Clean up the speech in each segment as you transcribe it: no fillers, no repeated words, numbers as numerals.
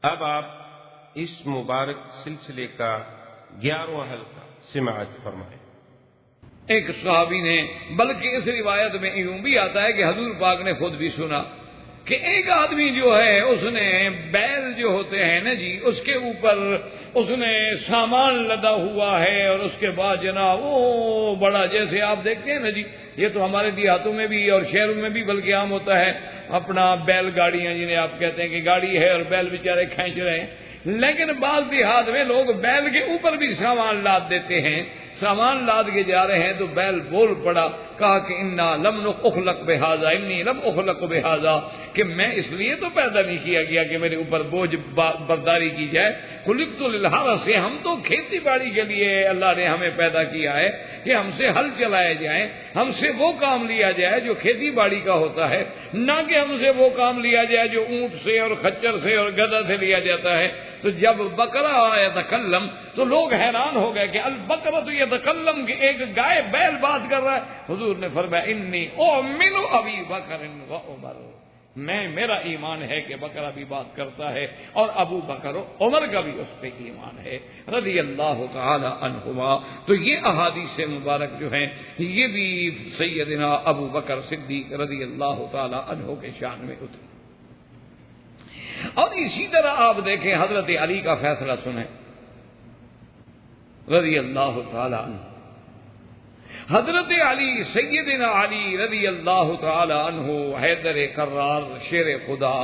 اب آپ اس مبارک سلسلے کا 11واں حلقہ سماعت فرمائیں۔ ایک صحابی نے، بلکہ اس روایت میں یوں بھی آتا ہے کہ حضور پاک نے خود بھی سنا کہ ایک آدمی جو ہے اس نے بیل جو ہوتے ہیں نا جی، اس کے اوپر اس نے سامان لدا ہوا ہے، اور اس کے بعد جناب وہ بڑا، جیسے آپ دیکھتے ہیں نا جی، یہ تو ہمارے دیہاتوں میں بھی اور شہروں میں بھی بلکہ عام ہوتا ہے، اپنا بیل گاڑیاں جنہیں آپ کہتے ہیں کہ گاڑی ہے اور بیل بیچارے کھینچ رہے ہیں، لیکن بعض دیہات میں لوگ بیل کے اوپر بھی سامان لاد دیتے ہیں، سامان لاد کے جا رہے ہیں تو بیل بول پڑا، کہا کہ انا لم اخلق بہذا، انی لم اخلق بہذا، کہ میں اس لیے تو پیدا نہیں کیا گیا کہ میرے اوپر بوجھ برداری کی جائے، خلقت للحرث، ہم تو کھیتی باڑی کے لیے اللہ نے ہمیں پیدا کیا ہے کہ ہم سے ہل چلائے جائیں، ہم سے وہ کام لیا جائے جو کھیتی باڑی کا ہوتا ہے، نہ کہ ہم سے وہ کام لیا جائے جو اونٹ سے اور خچر سے اور گدھا سے لیا جاتا ہے۔ تو جب بکرا یتکلم تو لوگ حیران ہو گئے کہ البقرہ تو یتکلم، کہ ایک گائے بیل بات کر رہا ہے۔ حضور نے فرمایا انی اؤمن ابی بکر و عمر، میرا ایمان ہے کہ بکرا بھی بات کرتا ہے اور ابو بکر و عمر کا بھی اس پہ ایمان ہے رضی اللہ تعالی عنہما۔ تو یہ احادیث مبارک جو ہیں یہ بھی سیدنا ابو بکر صدیق رضی اللہ تعالی عنہ کے شان میں اتری۔ اور اسی طرح آپ دیکھیں حضرت علی کا فیصلہ سنیں رضی اللہ تعالی عنہ۔ حضرت علی، سیدنا علی رضی اللہ تعالی عنہ، حیدر کرار شیر خدا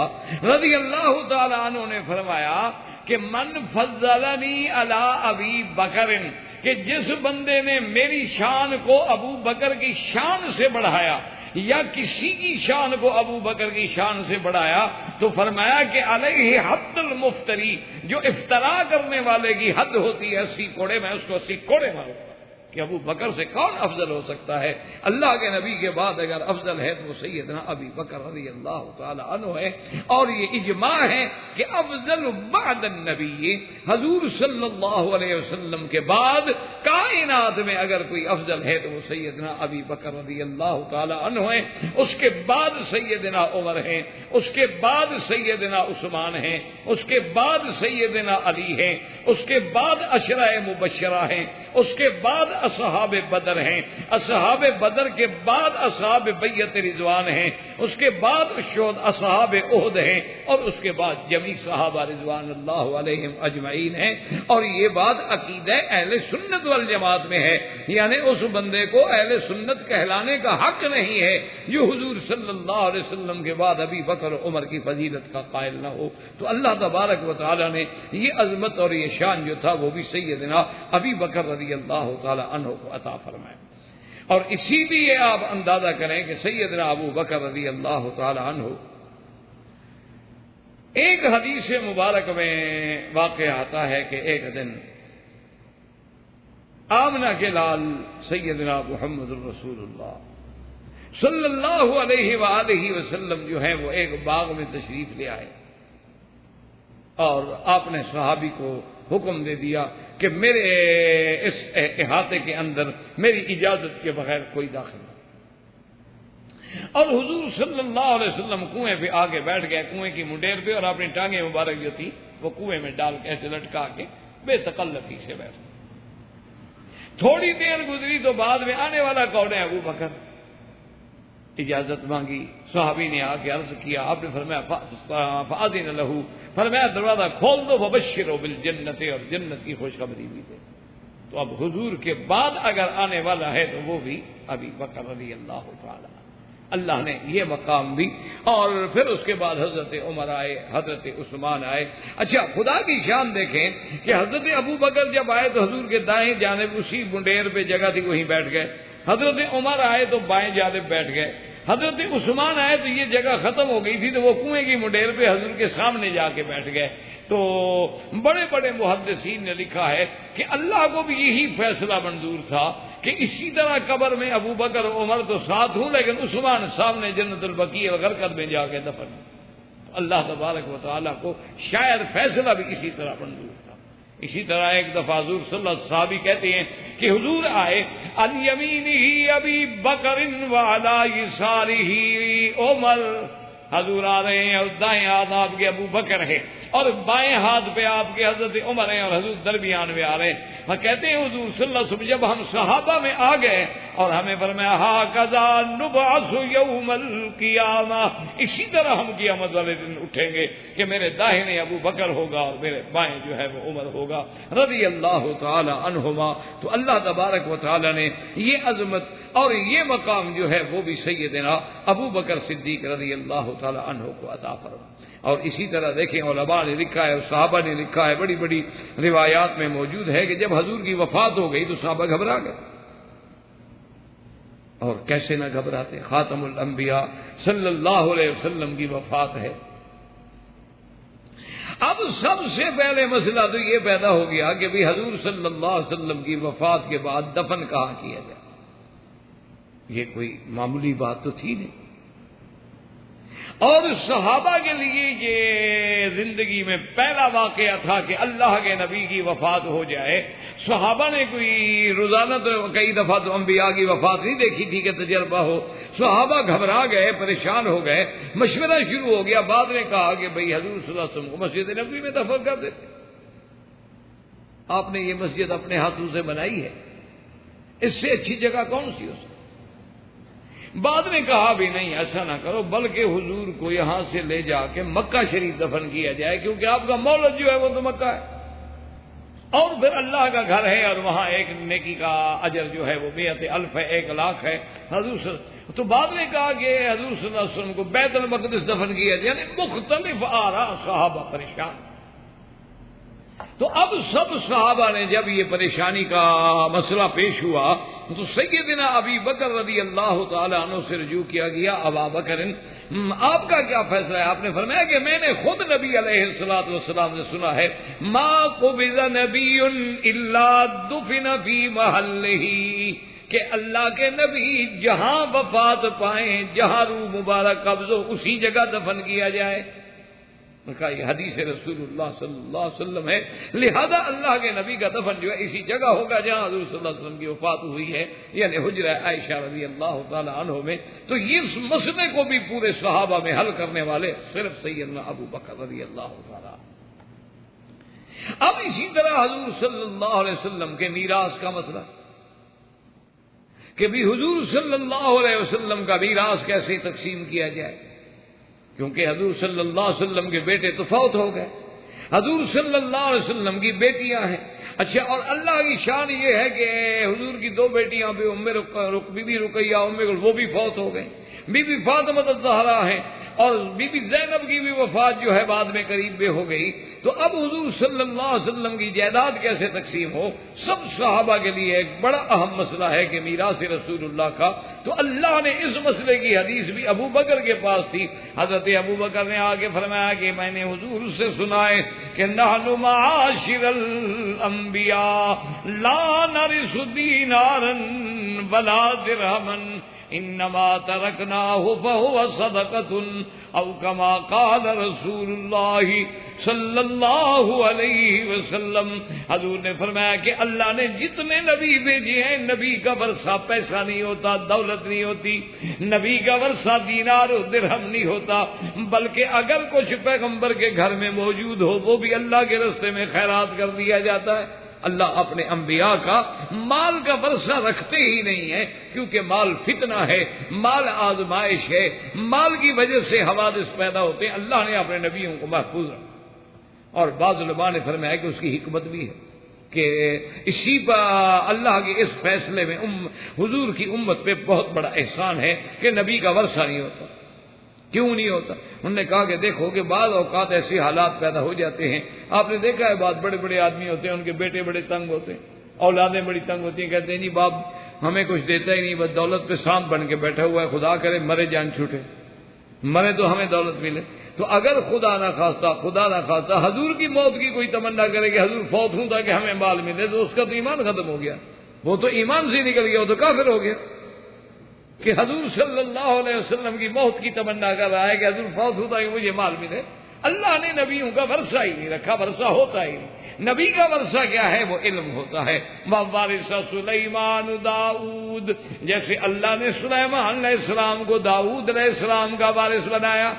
رضی اللہ تعالی عنہ نے فرمایا کہ من فضلنی علی ابی بکر، کہ جس بندے نے میری شان کو ابو بکر کی شان سے بڑھایا یا کسی کی شان کو ابو بکر کی شان سے بڑھایا، تو فرمایا کہ علیہ حد المفتری، جو افطرا کرنے والے کی حد ہوتی ہے 80 کوڑے، میں اس کو 80 کوڑے ماروں گا، کہ ابو بکر سے کون افضل ہو سکتا ہے؟ اللہ کے نبی کے بعد اگر افضل ہے تو وہ سیدنا ابی بکر رضی اللہ تعالی عنہ ہے۔ اور یہ اجماع ہے کہ افضل بعد النبی، حضور صلی اللہ علیہ وسلم کے بعد کائنات میں اگر کوئی افضل ہے تو وہ سیدنا ابی بکر رضی اللہ تعالی عنہ ہے، اس کے بعد سیدنا عمر ہیں، اس کے بعد سیدنا عثمان ہیں، اس کے بعد سیدنا علی ہیں، اس کے بعد عشرہ مبشرہ ہیں، اس کے بعد اصحاب بدر ہیں، اصحاب بدر کے بعد اصحاب بیعت رضوان ہیں، اس کے بعد اصحاب احد ہیں، اور اس کے بعد جمیع صحابہ رضوان اللہ علیہم اجمعین ہیں۔ اور یہ بات عقیدہ اہل سنت والجماعت میں ہے، یعنی اس بندے کو اہل سنت کہلانے کا حق نہیں ہے جو حضور صلی اللہ علیہ وسلم کے بعد ابی بکر و عمر کی فضیلت کا قائل نہ ہو۔ تو اللہ تبارک و تعالی نے یہ عظمت اور یہ شان جو تھا وہ بھی سیدنا ابی بکر رضی اللہ تعالی عنہ کو عطا فرمائے۔ اور اسی لیے آپ اندازہ کریں کہ سیدنا ابو بکر رضی اللہ تعالی عنہ، ایک حدیث مبارک میں واقع آتا ہے کہ ایک دن آمنہ کے لال سیدنا محمد الرسول اللہ صلی اللہ علیہ وآلہ وسلم جو ہیں وہ ایک باغ میں تشریف لے آئے، اور آپ نے صحابی کو حکم دے دیا کہ میرے اس احاطے کے اندر میری اجازت کے بغیر کوئی داخل نہ۔ اور حضور صلی اللہ علیہ وسلم کنویں پہ آگے بیٹھ گئے، کنویں کی منڈیر پہ، اور اپنی ٹانگیں مبارک جو تھی وہ کنویں میں ڈال کے ایسے لٹکا کے بے تکلفی سے بیٹھ گئے۔ تھوڑی دیر گزری تو بعد میں آنے والا کون ہے؟ ابو بکر۔ اجازت مانگی، صحابی نے آ کے عرض کیا، آپ نے فرمایا فأذن لہ، فرمایا دروازہ کھول دو، فبشروا بالجنت، اور جنت کی خوشخبری بھی دے۔ تو اب حضور کے بعد اگر آنے والا ہے تو وہ بھی ابی بکر رضی اللہ تعالی۔ اللہ نے یہ مقام بھی، اور پھر اس کے بعد حضرت عمر آئے، حضرت عثمان آئے۔ اچھا خدا کی شان دیکھیں کہ حضرت ابو بکر جب آئے تو حضور کے دائیں جانب اسی منڈیر پہ جگہ تھی وہیں بیٹھ گئے، حضرت عمر آئے تو بائیں جانب بیٹھ گئے، حضرت عثمان آئے تو یہ جگہ ختم ہو گئی تھی تو وہ کنویں کی منڈیر پہ حضور کے سامنے جا کے بیٹھ گئے۔ تو بڑے بڑے محدثین نے لکھا ہے کہ اللہ کو بھی یہی فیصلہ منظور تھا کہ اسی طرح قبر میں ابو بکر و عمر تو ساتھ ہوں لیکن عثمان سامنے جنت البقیع الغرقد میں جا کے دفن۔ اللہ تبارک و تعالیٰ کو شاید فیصلہ بھی اسی طرح منظور تھا۔ اسی طرح ایک دفعہ حضور صلی اللہ علیہ وسلم صحابی کہتے ہیں کہ حضور آئے، عن یمینہ ابی بکر وعلی یسارہ عمر، حضور آ رہے ہیں اور دائیں ہاتھ آپ کے ابو بکر ہے اور بائیں ہاتھ پہ آپ کے حضرت عمر ہیں اور حضور درمیان میں آ رہے ہیں. وہ کہتے ہیں حضور صلی اللہ علیہ وسلم جب ہم صحابہ میں آ گئے اور ہمیں فرمایا ہاکذا نبعث یوم القیامہ، اسی طرح ہم قیامت والے دن اٹھیں گے کہ میرے داہنے ابو بکر ہوگا اور میرے بائیں جو ہے وہ عمر ہوگا رضی اللہ تعالی عنہما. تو اللہ تبارک و تعالی نے یہ عظمت اور یہ مقام جو ہے وہ بھی سیدنا ابو بکر صدیق رضی اللہ تعالی عنہ کو عطا فرما. اور اسی طرح دیکھیں علماء نے لکھا ہے اور صحابہ نے لکھا ہے، بڑی بڑی روایات میں موجود ہے کہ جب حضور کی وفات ہو گئی تو صحابہ گھبرا گئے. اور کیسے نہ گھبراتے، خاتم الانبیاء صلی اللہ علیہ وسلم کی وفات ہے. اب سب سے پہلے مسئلہ تو یہ پیدا ہو گیا کہ بھی حضور صلی اللہ علیہ وسلم کی وفات کے بعد دفن کہاں کیا جائے. یہ کوئی معمولی بات تو تھی نہیں، اور صحابہ کے لیے یہ زندگی میں پہلا واقعہ تھا کہ اللہ کے نبی کی وفات ہو جائے. صحابہ نے کوئی روزانہ تو کئی دفعہ تو انبیاء کی وفات نہیں دیکھی تھی کہ تجربہ ہو. صحابہ گھبرا گئے، پریشان ہو گئے، مشورہ شروع ہو گیا. بعد نے کہا کہ بھئی حضور صلی اللہ علیہ وسلم کو مسجد نبوی میں دفن کر دیتے. آپ نے یہ مسجد اپنے ہاتھوں سے بنائی ہے، اس سے اچھی جگہ کون سی ہو سکتی. بعد نے کہا بھی نہیں ایسا نہ کرو، بلکہ حضور کو یہاں سے لے جا کے مکہ شریف دفن کیا جائے، کیونکہ آپ کا مولد جو ہے وہ تو مکہ ہے اور پھر اللہ کا گھر ہے اور وہاں ایک نیکی کا اجر جو ہے وہ 100,000 ہے، 1,00,000 ہے. حضور تو بعد نے کہا کہ حضور صلی اللہ علیہ وسلم کو بیت المقدس دفن کیا جائے. یعنی مختلف آراء، صحابہ پریشان. تو اب سب صحابہ نے جب یہ پریشانی کا مسئلہ پیش ہوا تو سیدنا ابی بکر رضی اللہ تعالی عنہ سے رجوع کیا گیا. ابا بکر آپ کا کیا فیصلہ ہے؟ آپ نے فرمایا کہ میں نے خود نبی علیہ الصلوۃ والسلام سے سنا ہے ما قبض نبی الا دفن فی محلہ، کہ اللہ کے نبی جہاں وفات پائیں، جہاں روح مبارک قبض ہو اسی جگہ دفن کیا جائے. کہا یہ حدیث رسول اللہ صلی اللہ علیہ وسلم ہے، لہذا اللہ کے نبی کا دفن جو ہے اسی جگہ ہوگا جہاں حضور صلی اللہ علیہ وسلم کی وفات ہوئی ہے، یعنی حجرہ عائشہ رضی اللہ تعالی عنہ میں. تو اس مسئلے کو بھی پورے صحابہ میں حل کرنے والے صرف سیدنا ابو بکر رضی اللہ تعالی. اب اسی طرح حضور صلی اللہ علیہ وسلم کے میراث کا مسئلہ کہ بھی حضور صلی اللہ علیہ وسلم کا میراث کیسے تقسیم کیا جائے، کیونکہ حضور صلی اللہ علیہ وسلم کے بیٹے تو فوت ہو گئے، حضور صلی اللہ علیہ وسلم کی بیٹیاں ہیں. اچھا، اور اللہ کی شان یہ ہے کہ حضور کی 2 بیٹیاں بھی بی بی رقیہ وہ بھی فوت ہو گئیں، بی بی فاطمہ الزہرا ہیں، اور بی بی زینب کی بھی وفات جو ہے بعد میں قریب میں ہو گئی. تو اب حضور صلی اللہ علیہ وسلم کی جائیداد کیسے تقسیم ہو، سب صحابہ کے لیے ایک بڑا اہم مسئلہ ہے کہ میراث رسول اللہ کا. تو اللہ نے اس مسئلے کی حدیث بھی ابو بکر کے پاس تھی. حضرت ابو بکر نے آگے فرمایا کہ میں نے حضور سے سنا ہے کہ نحن معاشر الانبیاء لا نرث دینارا ولا درہما انما ترکناہ فہو صدقۃ او کما قال رسول اللہ صلی اللہ علیہ وسلم. حضور نے فرمایا کہ اللہ نے جتنے نبی بھیجے ہیں، نبی کا ورثہ پیسہ نہیں ہوتا، دولت نہیں ہوتی، نبی کا ورثہ دینار و درہم نہیں ہوتا، بلکہ اگر کچھ پیغمبر کے گھر میں موجود ہو وہ بھی اللہ کے راستے میں خیرات کر دیا جاتا ہے. اللہ اپنے انبیاء کا مال کا ورثہ رکھتے ہی نہیں ہے، کیونکہ مال فتنہ ہے، مال آزمائش ہے، مال کی وجہ سے حوادث پیدا ہوتے ہیں. اللہ نے اپنے نبیوں کو محفوظ رکھا. اور بعض علماء نے فرمایا کہ اس کی حکمت بھی ہے کہ اسی پر اللہ کے اس فیصلے میں حضور کی امت پہ بہت بڑا احسان ہے کہ نبی کا ورثہ نہیں ہوتا. کیوں نہیں ہوتا؟ انہوں نے کہا کہ دیکھو کہ بعض اوقات ایسے حالات پیدا ہو جاتے ہیں، آپ نے دیکھا ہے بعض بڑے بڑے آدمی ہوتے ہیں، ان کے بیٹے بڑے تنگ ہوتے ہیں، اولادیں بڑی تنگ ہوتی ہیں، کہتے ہیں نہیں باپ ہمیں کچھ دیتا ہی نہیں، بس دولت پہ سانپ بن کے بیٹھا ہوا ہے، خدا کرے مرے جان چھوٹے، مرے تو ہمیں دولت ملے. تو اگر خدا نہ خواستہ حضور کی موت کی کوئی تمنا کرے کہ حضور فوت ہوں تاکہ ہمیں مال ملے، تو اس کا تو ایمان ختم ہو گیا، وہ تو ایمان سے نکل گیا، وہ تو کافر ہو گیا. کہ حضور صلی اللہ علیہ وسلم کی موت کی تمنا کر رہا ہے کہ حضور فوت ہوتا ہے مجھے مال ملے. اللہ نے نبیوں کا ورثہ ہی نہیں رکھا، ورثہ ہوتا ہی نہیں. نبی کا ورثہ کیا ہے؟ وہ علم ہوتا ہے. وَوَارِثَ سُلَيْمَانُ داؤد، جیسے اللہ نے سلیمان علیہ السلام کو داؤد علیہ السلام کا وارث بنایا.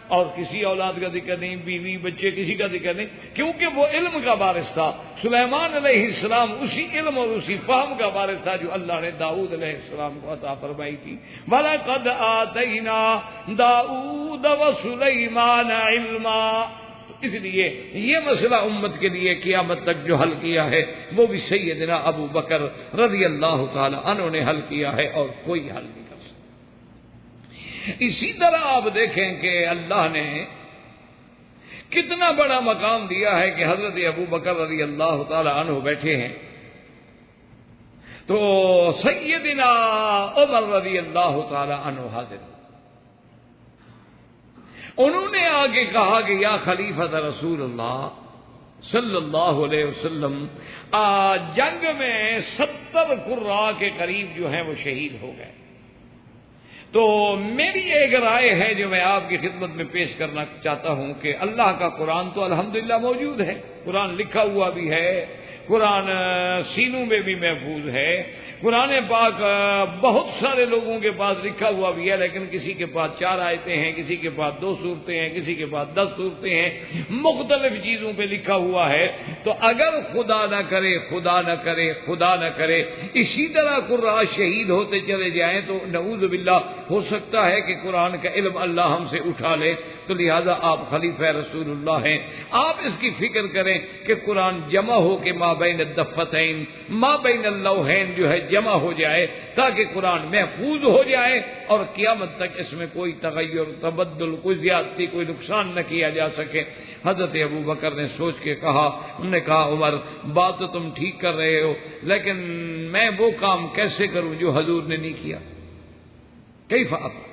اور کسی اولاد کا ذکر نہیں، بیوی بچے کسی کا ذکر نہیں، کیونکہ وہ علم کا وارث تھا۔ سلیمان علیہ السلام اسی علم اور اسی فہم کا وارث تھا جو اللہ نے داؤد علیہ السلام کو عطا فرمائی تھی۔ وَلَقَدْ آتَيْنَا دَاؤُودَ وَسُلَيْمَانَ عِلْمًا۔ تو اس لیے یہ مسئلہ امت کے لیے قیامت تک جو حل کیا ہے وہ بھی سیدنا ابو بکر رضی اللہ تعالی عنہ نے حل کیا ہے، اور کوئی حل نہیں کر سکتا۔ اسی طرح آپ دیکھیں کہ اللہ نے کتنا بڑا مقام دیا ہے کہ حضرت ابو بکر رضی اللہ تعالی عنہ بیٹھے ہیں تو سیدنا عمر رضی اللہ تعالی عنہ حاضر، انہوں نے آگے کہا کہ یا خلیفۃ رسول اللہ صلی اللہ علیہ وسلم، جنگ میں 70 قراء کے قریب جو ہیں وہ شہید ہو گئے، تو میری ایک رائے ہے جو میں آپ کی خدمت میں پیش کرنا چاہتا ہوں کہ اللہ کا قرآن تو الحمدللہ موجود ہے، قرآن لکھا ہوا بھی ہے، قرآن سینوں میں بھی محفوظ ہے، قرآن پاک بہت سارے لوگوں کے پاس لکھا ہوا بھی ہے، لیکن کسی کے پاس 4 آیتیں ہیں، کسی کے پاس 2 سورتیں ہیں، کسی کے پاس 10 سورتیں ہیں، مختلف چیزوں پہ لکھا ہوا ہے۔ تو اگر خدا نہ کرے خدا نہ کرے خدا نہ کرے اسی طرح قراء شہید ہوتے چلے جائیں تو نعوذ باللہ ہو سکتا ہے کہ قرآن کا علم اللہ ہم سے اٹھا لے۔ تو لہذا آپ خلیفہ رسول اللہ ہیں، آپ اس کی فکر کریں کہ قرآن جمع ہو کے ما بین الدفتین، ما بین اللوحین جو ہے جمع ہو جائے تاکہ قرآن محفوظ ہو جائے اور قیامت تک اس میں کوئی تغیر تبدل، کوئی زیادتی، کوئی نقصان نہ کیا جا سکے۔ حضرت ابو بکر نے سوچ کے کہا، انہوں نے کہا عمر بات تو تم ٹھیک کر رہے ہو، لیکن میں وہ کام کیسے کروں جو حضور نے نہیں کیا؟ کیف افعل؟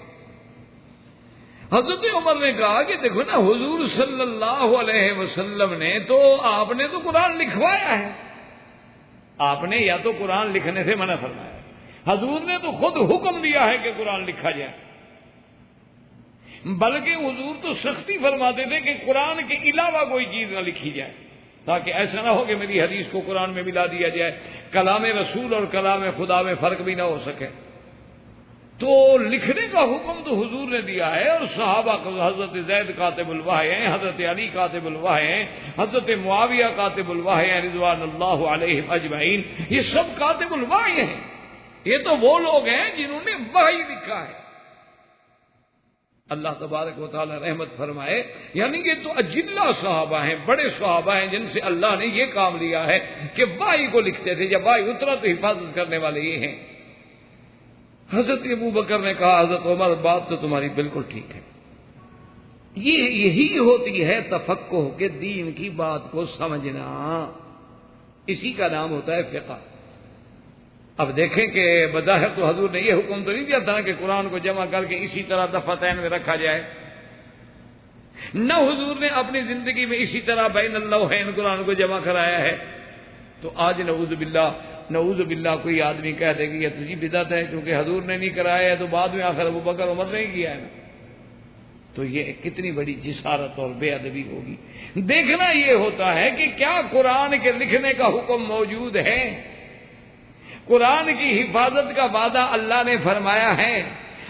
حضرت عمر نے کہا کہ دیکھو نا، حضور صلی اللہ علیہ وسلم نے تو آپ نے تو قرآن لکھوایا ہے، آپ نے یا تو قرآن لکھنے سے منع فرمایا، حضور نے تو خود حکم دیا ہے کہ قرآن لکھا جائے، بلکہ حضور تو سختی فرماتے تھے کہ قرآن کے علاوہ کوئی چیز نہ لکھی جائے، تاکہ ایسا نہ ہو کہ میری حدیث کو قرآن میں ملا دیا جائے، کلام رسول اور کلام خدا میں فرق بھی نہ ہو سکے۔ تو لکھنے کا حکم تو حضور نے دیا ہے، اور صحابہ حضرت زید کاتب الوحی ہیں، حضرت علی کاتب الوحی ہیں، حضرت معاویہ کاتب الوحی ہیں رضوان اللہ علیہم اجمعین، یہ سب کاتب الوحی ہیں، یہ تو وہ لوگ ہیں جنہوں نے وحی لکھا ہے۔ اللہ تبارک و تعالی رحمت فرمائے، یعنی یہ تو اجلہ صحابہ ہیں، بڑے صحابہ ہیں جن سے اللہ نے یہ کام لیا ہے کہ وحی کو لکھتے تھے، جب وحی اترا تو حفاظت کرنے والے یہ ہیں۔ حضرت ابو بکر نے کہا حضرت عمر بات تو تمہاری بالکل ٹھیک ہے، یہی ہوتی ہے تفقہ کے دین کی بات کو سمجھنا، اسی کا نام ہوتا ہے فقہ۔ اب دیکھیں کہ بظاہر تو حضور نے یہ حکم تو نہیں دیا تھا کہ قرآن کو جمع کر کے اسی طرح دفتین میں رکھا جائے، نہ حضور نے اپنی زندگی میں اسی طرح بین اللوحین قرآن کو جمع کرایا ہے۔ تو آج نعوذ باللہ کوئی آدمی کہہ دے گی یہ تجھی بدعت ہے کیونکہ حضور نے نہیں کرایا ہے، تو بعد میں آخر ابو بکر عمر نے کیا ہے نا، تو یہ کتنی بڑی جسارت اور بے ادبی ہوگی۔ دیکھنا یہ ہوتا ہے کہ کیا قرآن کے لکھنے کا حکم موجود ہے، قرآن کی حفاظت کا وعدہ اللہ نے فرمایا ہے،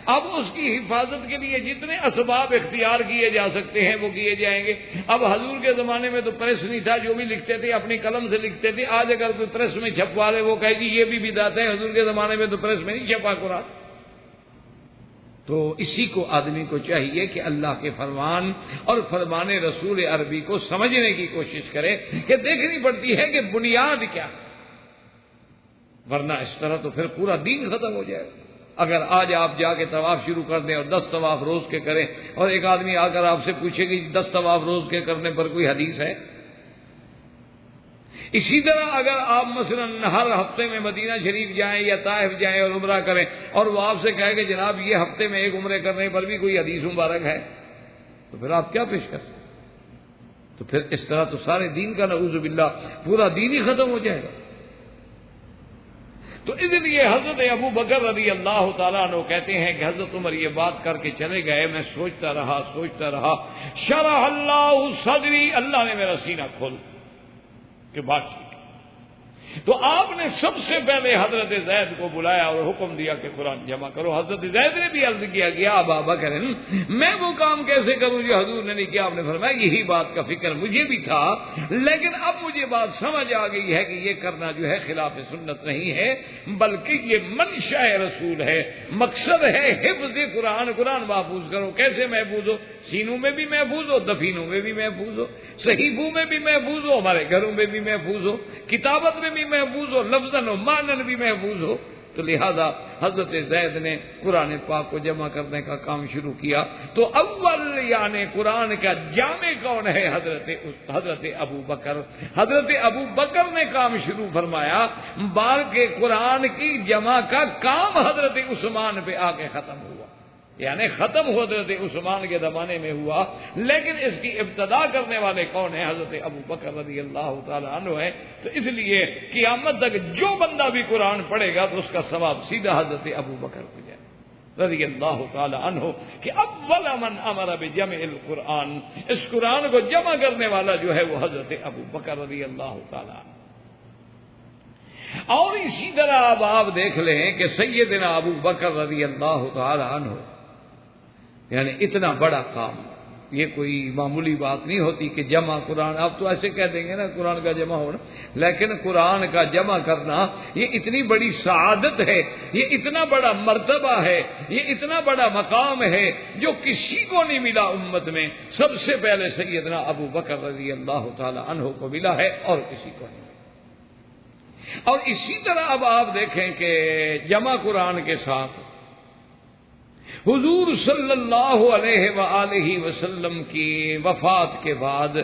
اب اس کی حفاظت کے لیے جتنے اسباب اختیار کیے جا سکتے ہیں وہ کیے جائیں گے۔ اب حضور کے زمانے میں تو پریس نہیں تھا، جو بھی لکھتے تھے اپنی قلم سے لکھتے تھے، آج اگر کوئی پریس میں چھپوا لے وہ کہے گی یہ بھی بدعت ہے، حضور کے زمانے میں تو پریس میں نہیں چھپا قرآن۔ تو اسی کو آدمی کو چاہیے کہ اللہ کے فرمان اور فرمان رسول عربی کو سمجھنے کی کوشش کرے کہ دیکھنی پڑتی ہے کہ بنیاد کیا ہے، ورنہ اس طرح تو پھر پورا دین ختم ہو جائے گا۔ اگر آج آپ جا کے طواف شروع کر دیں اور 10 طواف روز کے کریں، اور ایک آدمی آ کر آپ سے پوچھے کہ 10 طواف روز کے کرنے پر کوئی حدیث ہے؟ اسی طرح اگر آپ مثلا ہر ہفتے میں مدینہ شریف جائیں یا طائف جائیں اور عمرہ کریں، اور وہ آپ سے کہے کہ جناب یہ ہفتے میں ایک عمرے کرنے پر بھی کوئی حدیث مبارک ہے، تو پھر آپ کیا پیش کر سکتے؟ تو پھر اس طرح تو سارے دین کا نعوذ باللہ پورا دین ہی ختم ہو جائے گا۔ تو اس لیے حضرت ابو بکر رضی اللہ تعالیٰ عنہ کہتے ہیں کہ حضرت عمر یہ بات کر کے چلے گئے، میں سوچتا رہا، شرح اللہ صدری، اللہ نے میرا سینہ کھول کہ بات ٹھیک ہے۔ تو آپ نے سب سے پہلے حضرت زید کو بلایا اور حکم دیا کہ قرآن جمع کرو. حضرت زید نے بھی عرض کیا کہ ابا بکر میں وہ کام کیسے کروں جو حضور نے نہیں کیا. آپ نے فرمایا یہی بات کا فکر مجھے بھی تھا، لیکن اب مجھے بات سمجھ آ گئی ہے کہ یہ کرنا جو ہے خلاف سنت نہیں ہے، بلکہ یہ منشاء رسول ہے، مقصد ہے حفظ قرآن. قرآن محفوظ کرو. کیسے محفوظ ہو؟ سینوں میں بھی محفوظ ہو، دفینوں میں بھی محفوظ ہو، صحیفوں میں بھی محفوظ ہو، ہمارے گھروں میں بھی محفوظ ہو، کتابت میں بھی محفوظ ہو، لفظاً و معنن بھی محفوظ ہو. تو لہذا حضرت زید نے قرآن پاک کو جمع کرنے کا کام شروع کیا. تو اول یعنی قرآن کا جامع کون ہے؟ حضرت ابو بکر. حضرت ابو بکر نے کام شروع فرمایا. بال کے قرآن کی جمع کا کام حضرت عثمان پہ آ کے ختم ہوا، یعنی ختم حضرت عثمان کے زمانے میں ہوا، لیکن اس کی ابتدا کرنے والے کون ہیں؟ حضرت ابو بکر رضی اللہ تعالی عنہ ہے. تو اس لیے قیامت تک جو بندہ بھی قرآن پڑھے گا تو اس کا ثواب سیدھا حضرت ابو بکر کو جائے رضی اللہ تعالی عنہ کہ اول من امر بجمع القرآن، اس قرآن کو جمع کرنے والا جو ہے وہ حضرت ابو بکر رضی اللہ تعالی عنہ. اور اسی طرح اب آپ دیکھ لیں کہ سیدنا ابو بکر رضی اللہ تعالی عنہ، یعنی اتنا بڑا کام، یہ کوئی معمولی بات نہیں ہوتی کہ جمع قرآن. آپ تو ایسے کہہ دیں گے نا قرآن کا جمع ہونا، لیکن قرآن کا جمع کرنا یہ اتنی بڑی سعادت ہے، یہ اتنا بڑا مرتبہ ہے، یہ اتنا بڑا مقام ہے جو کسی کو نہیں ملا امت میں. سب سے پہلے سیدنا ابو بکر رضی اللہ تعالی عنہ کو ملا ہے اور کسی کو نہیں. اور اسی طرح اب آپ دیکھیں کہ جمع قرآن کے ساتھ حضور صلی اللہ علیہ وآلہ وسلم کی وفات کے بعد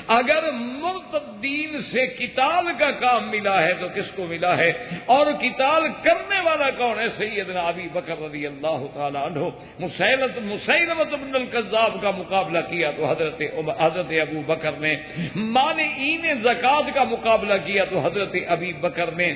اگر مرتدین سے قتال کا کام ملا ہے تو کس کو ملا ہے؟ اور قتال کرنے والا کون ہے؟ سیدنا ابی بکر رضی اللہ تعالی عنہ. مسیلمۃ بن الکذاب کا مقابلہ کیا تو حضرت ابو بکر نے. مانعین زکوٰۃ کا مقابلہ کیا تو حضرت ابی بکر نے.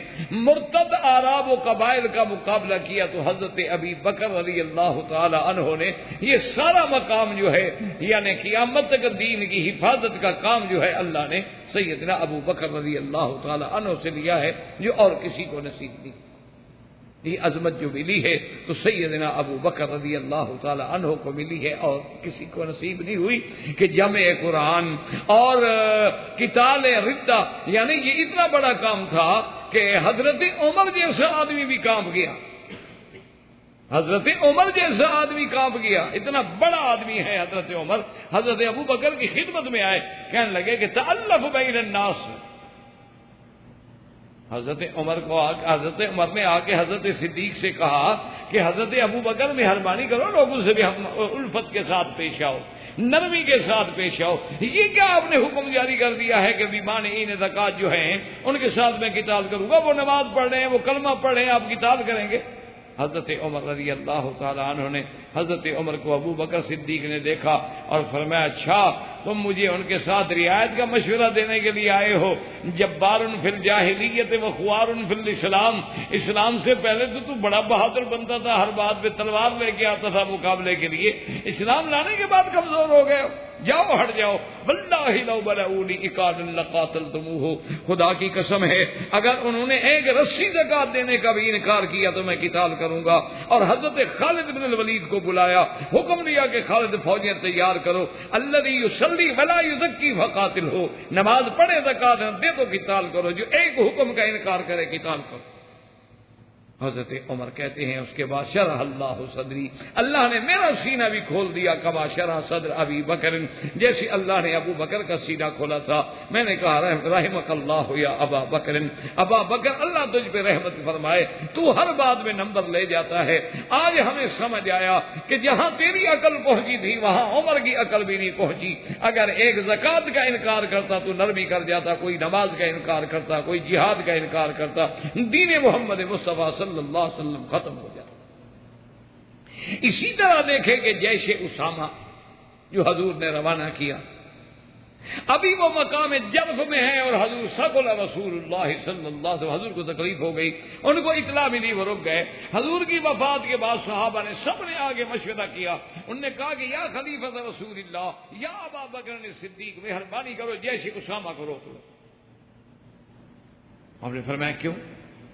مرتد اعراب و قبائل کا مقابلہ کیا تو حضرت ابی بکر رضی اللہ تعالی عنہ نے. یہ سارا مقام جو ہے یعنی قیامت تک دین کی حفاظت کا کام جو ہے اللہ نے سیدنا ابو بکر رضی اللہ تعالی عنہ سے لیا ہے، جو اور کسی کو نصیب نہیں. یہ عظمت جو ملی ہے تو سیدنا ابو بکر رضی اللہ تعالی عنہ کو ملی ہے اور کسی کو نصیب نہیں ہوئی کہ جمع قرآن اور قتال ردہ. یعنی یہ اتنا بڑا کام تھا کہ حضرت عمر جیسا آدمی بھی کانپ گیا. حضرت عمر جیسا آدمی کانپ گیا. اتنا بڑا آدمی ہے حضرت عمر. حضرت ابو بکر کی خدمت میں آئے، کہنے لگے کہ تألف بین الناس. حضرت عمر نے آ کے حضرت صدیق سے کہا کہ حضرت ابو بکر مہربانی کرو، لوگوں سے بھی ہم الفت کے ساتھ پیش آؤ، نرمی کے ساتھ پیش آؤ. یہ کیا آپ نے حکم جاری کر دیا ہے کہ مانعین زکوٰۃ جو ہیں ان کے ساتھ میں قتال کروں گا؟ وہ نماز پڑھ رہے ہیں، وہ کلمہ پڑھ رہے ہیں، آپ قتال کریں گے؟ حضرت عمر رضی اللہ تعالی عنہ نے حضرت عمر کو ابو بکر صدیق نے دیکھا اور فرمایا اچھا تم مجھے ان کے ساتھ رعایت کا مشورہ دینے کے لیے آئے ہو. جبار فی الجاہلیت و خوار فی الاسلام. اسلام سے پہلے تو بڑا بہادر بنتا تھا، ہر بات پہ تلوار لے کے آتا تھا مقابلے کے لیے. اسلام لانے کے بعد کمزور ہو گئے، جاؤ ہٹ جاؤ. واللہ لو بلغونی اکان لقاتلتموہ. خدا کی قسم ہے اگر انہوں نے ایک رسی زکوٰۃ دینے کا بھی انکار کیا تو میں قتال کروں گا. اور حضرت خالد بن الولید کو بلایا، حکم دیا کہ خالد فوجیں تیار کرو. الذی یصلی ولا یزکی فقاتلہ. نماز پڑھے زکوٰۃ دے تو قتال کرو، جو ایک حکم کا انکار کرے قتال کرو. حضرت عمر کہتے ہیں اس کے بعد شرح اللہ صدری، اللہ نے میرا سینہ بھی کھول دیا کما شرح صدر ابی بکر، جیسے اللہ نے ابو بکر کا سینہ کھولا تھا. میں نے کہا رحمک اللہ یا ابا بکر، ابا بکر اللہ تجھ پہ رحمت فرمائے، تو ہر بات میں نمبر لے جاتا ہے. آج ہمیں سمجھ آیا کہ جہاں تیری عقل پہنچی تھی وہاں عمر کی عقل بھی نہیں پہنچی. اگر ایک زکوٰۃ کا انکار کرتا تو نرمی کر جاتا، کوئی نماز کا انکار کرتا، کوئی جہاد کا انکار کرتا، دین محمد مصطفیٰ صلی اللہ علیہ وسلم ختم ہو جاتا. اسی طرح دیکھیں کہ جیش اسامہ جو حضور نے روانہ کیا، ابھی وہ مقام جرف میں ہے اور حضور ثقل رسول اللہ صلی اللہ علیہ وسلم، حضور کو تکلیف ہو گئی، ان کو اطلاع ملی، وہ رک گئے. حضور کی وفات کے بعد صحابہ نے سب نے آگے مشورہ کیا. انہوں نے کہا کہ یا خلیفۃ رسول اللہ یا ابا بکر صدیق، مہربانی کرو جیش اسامہ کو روک لو. آپ نے فرمایا کیوں؟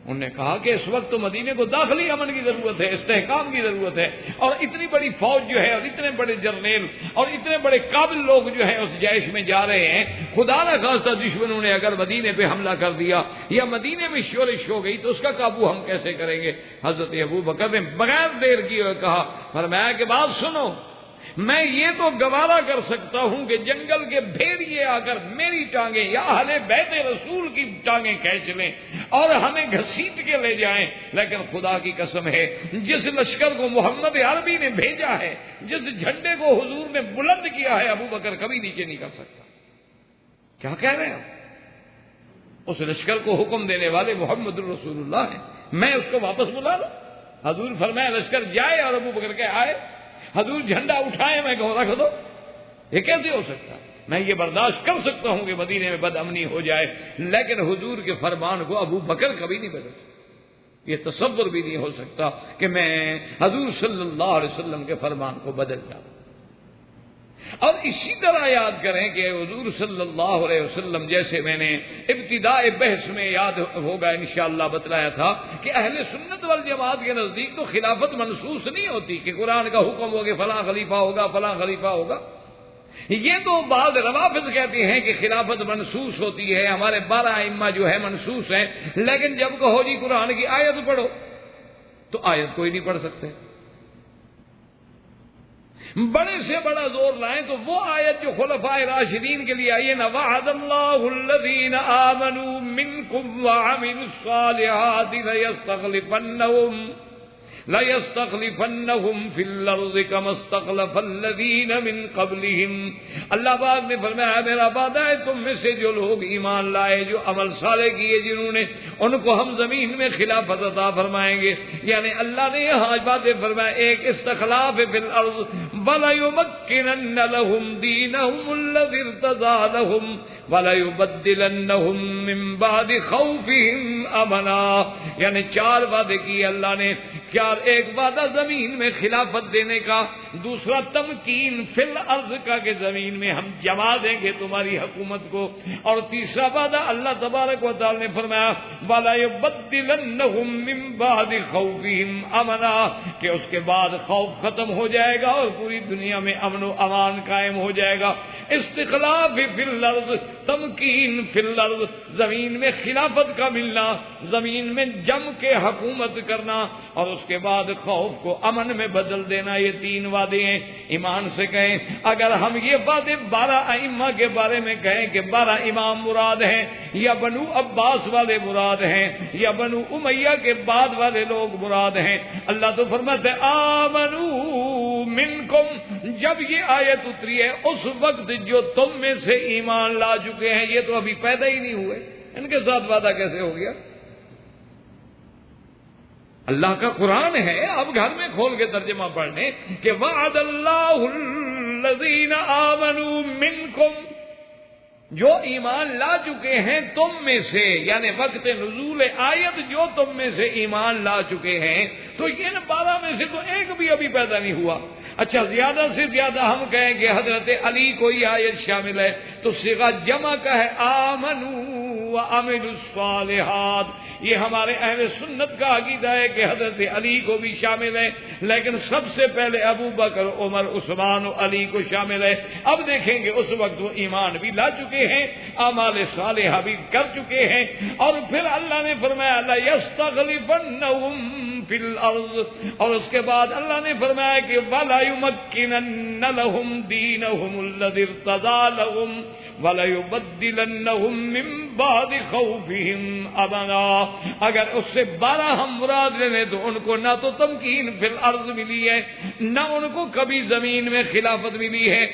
انہوں نے کہا کہ اس وقت تو مدینے کو داخلی امن کی ضرورت ہے، استحکام کی ضرورت ہے، اور اتنی بڑی فوج جو ہے اور اتنے بڑے جرنیل اور اتنے بڑے قابل لوگ جو ہیں اس جیش میں جا رہے ہیں، خدا نہ خواستہ دشمنوں نے اگر مدینے پہ حملہ کر دیا یا مدینے میں شورش ہو گئی تو اس کا قابو ہم کیسے کریں گے؟ حضرت ابو بکر نے بغیر دیر کیے کہا، فرمایا کہ بات سنو، میں یہ تو گوارا کر سکتا ہوں کہ جنگل کے بھیڑیے آ کر میری ٹانگیں یا اہل بیت رسول کی ٹانگیں کھینچ لیں اور ہمیں گھسیٹ کے لے جائیں، لیکن خدا کی قسم ہے جس لشکر کو محمد عربی نے بھیجا ہے، جس جھنڈے کو حضور نے بلند کیا ہے، ابو بکر کبھی نیچے نہیں کر سکتا۔ کیا کہہ رہے ہیں؟ اس لشکر کو حکم دینے والے محمد رسول اللہ ہیں، میں اس کو واپس بلا لوں؟ حضور فرمایا لشکر جائے اور ابو بکر کے آئے، حضور جھنڈا اٹھائے، میں کہوں رکھ دو، یہ کیسے ہو سکتا؟ میں یہ برداشت کر سکتا ہوں کہ مدینے میں بد امنی ہو جائے، لیکن حضور کے فرمان کو ابو بکر کبھی نہیں بدل سکتا، یہ تصور بھی نہیں ہو سکتا کہ میں حضور صلی اللہ علیہ وسلم کے فرمان کو بدل جاؤں۔ اور اسی طرح یاد کریں کہ حضور صلی اللہ علیہ وسلم، جیسے میں نے ابتداء بحث میں یاد ہوگا انشاءاللہ بتلایا تھا کہ اہل سنت والجماعت کے نزدیک تو خلافت منسوخ نہیں ہوتی کہ قرآن کا حکم ہو کہ فلاں خلیفہ ہوگا فلاں خلیفہ ہوگا۔ یہ تو بعض روافض کہتے ہیں کہ خلافت منسوخ ہوتی ہے، ہمارے 12 ائمہ جو ہے منسوخ ہیں، لیکن جب کہو جی قرآن کی آیت پڑھو تو آیت کوئی نہیں پڑھ سکتے۔ بڑے سے بڑا زور لائیں تو وہ آیت جو خلفائے راشدین کے لیے آئی ہے نا، وعد اللہ الذین آمنوا منکم وعملوا الصالحات لَيَسْتَخْلِفَنَّهُمْ فِي الْأَرْضِ كَمَا اسْتَخْلَفَ الَّذِينَ مِنْ قَبْلِهِمْ۔ اللہ پاک نے فرمایا میرا وعدہ ہے تم میں سے جو لوگ ایمان لائے، جو عمل صالح کیے جنہوں نے، ان کو ہم زمین میں خلافت عطا فرمائیں گے۔ یعنی اللہ نے یہاں باتیں فرمایا، ایک استخلاف فی الارض وَلَيُمَكِّنَنَّ لَهُمْ دِينَهُمُ الَّذِي ارْتَضَىٰ لَهُمْ وَلَيُبَدِّلَنَّهُمْ مِنْ بَعْدِ خَوْفِهِمْ أَمْنًا۔ یعنی 4 وعدے کیے اللہ نے، کیا ایک وعدہ زمین میں خلافت دینے کا، دوسرا تمکین فی الارض کا کہ زمین میں ہم جما دیں گے تمہاری حکومت کو، اور تیسرا وعدہ اللہ تبارک و تعالی نے فرمایا وَلَيُبَدِّلَنَّهُمْ مِنْ بَعْدِ خَوْفِهِمْ أَمْنًا، کہ اس کے بعد خوف ختم ہو جائے گا اور پوری دنیا میں امن و امان قائم ہو جائے گا۔ استخلاف فی الارض، تمکین فی الارض، زمین میں خلافت کا ملنا، زمین میں جم کے حکومت کرنا، اور اس کے بعد خوف کو امن میں بدل دینا، یہ 3 وعدے ہیں۔ ایمان سے کہیں اگر ہم یہ وعدے 12 ائمہ کے بارے میں کہیں کہ 12 امام مراد ہیں یا بنو عباس والے مراد ہیں یا بنو امیہ کے بعد والے لوگ مراد ہیں، اللہ تو فرماتے آمنو منکم، جب یہ آیت اتری ہے اس وقت جو تم میں سے ایمان لا چکے ہیں، یہ تو ابھی پیدا ہی نہیں ہوئے، ان کے ساتھ وعدہ کیسے ہو گیا؟ اللہ کا قرآن ہے، اب گھر میں کھول کے ترجمہ پڑھ لیں کہ وعد اللہ الذین آمنوا منکم، جو ایمان لا چکے ہیں تم میں سے، یعنی وقت نزول آیت جو تم میں سے ایمان لا چکے ہیں، تو ان 12 میں سے تو ایک بھی ابھی پیدا نہیں ہوا۔ اچھا زیادہ سے زیادہ ہم کہیں کہ حضرت علی کو یہ آیت شامل ہے تو صیغہ جمع کا ہے آمنوا وعملوا الصالحات، یہ ہمارے اہل سنت کا عقیدہ ہے کہ حضرت علی کو بھی شامل ہے، لیکن سب سے پہلے ابو بکر، عمر، عثمان و علی کو شامل ہے۔ اب دیکھیں گے اس وقت وہ ایمان بھی لا چکے ہیں، اعمال صالحہ بھی کر چکے ہیں، اور پھر اللہ نے فرمایا لَيَسْتَخْلِفَنَّهُمْ فِي الْأَرْضِ، اور اس کے بعد اللہ نے فرمایا کہ وَلَيُمَكِّنَنَّ لَهُمْ دِينَهُمُ الَّذِي ارْتَضَىٰ لَهُمْ وَلَيُبَدِّلَنَّهُمْ مِنْ بَعْدِ خَوْفِهِمْ أَمْنًا۔ اگر اس سے 12 ہم مراد لیں تو ان کو نہ تو تمکین فی الارض ملی ہے، نہ ان کو کبھی زمین میں خلافت ملی ہے،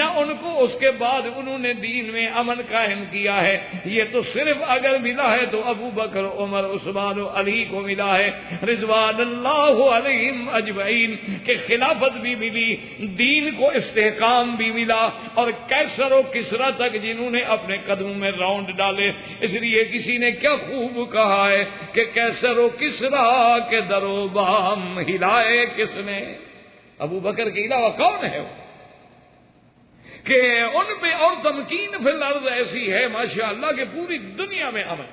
نہ ان کو اس کے بعد انہوں نے دین میں امن قائم کیا ہے، یہ تو صرف اگر ملا ہے تو ابو بکر، عمر، عثمان و علی کو ملا ہے رضوان اللہ علیہم اجمعین، کہ خلافت بھی ملی، دین کو استحکام بھی ملا، اور کیسر و کسرا تک جنہوں نے اپنے قدموں میں راؤنڈ ڈالے۔ اس لیے کسی نے کیا خوب کہا ہے کہ کیسر و کسرا کے در و بام ہلائے کس نے؟ ابو بکر کے علاوہ کون ہے وہ کہ ان پہ اور تمکین فی الارض ایسی ہے ماشاءاللہ کہ پوری دنیا میں امن۔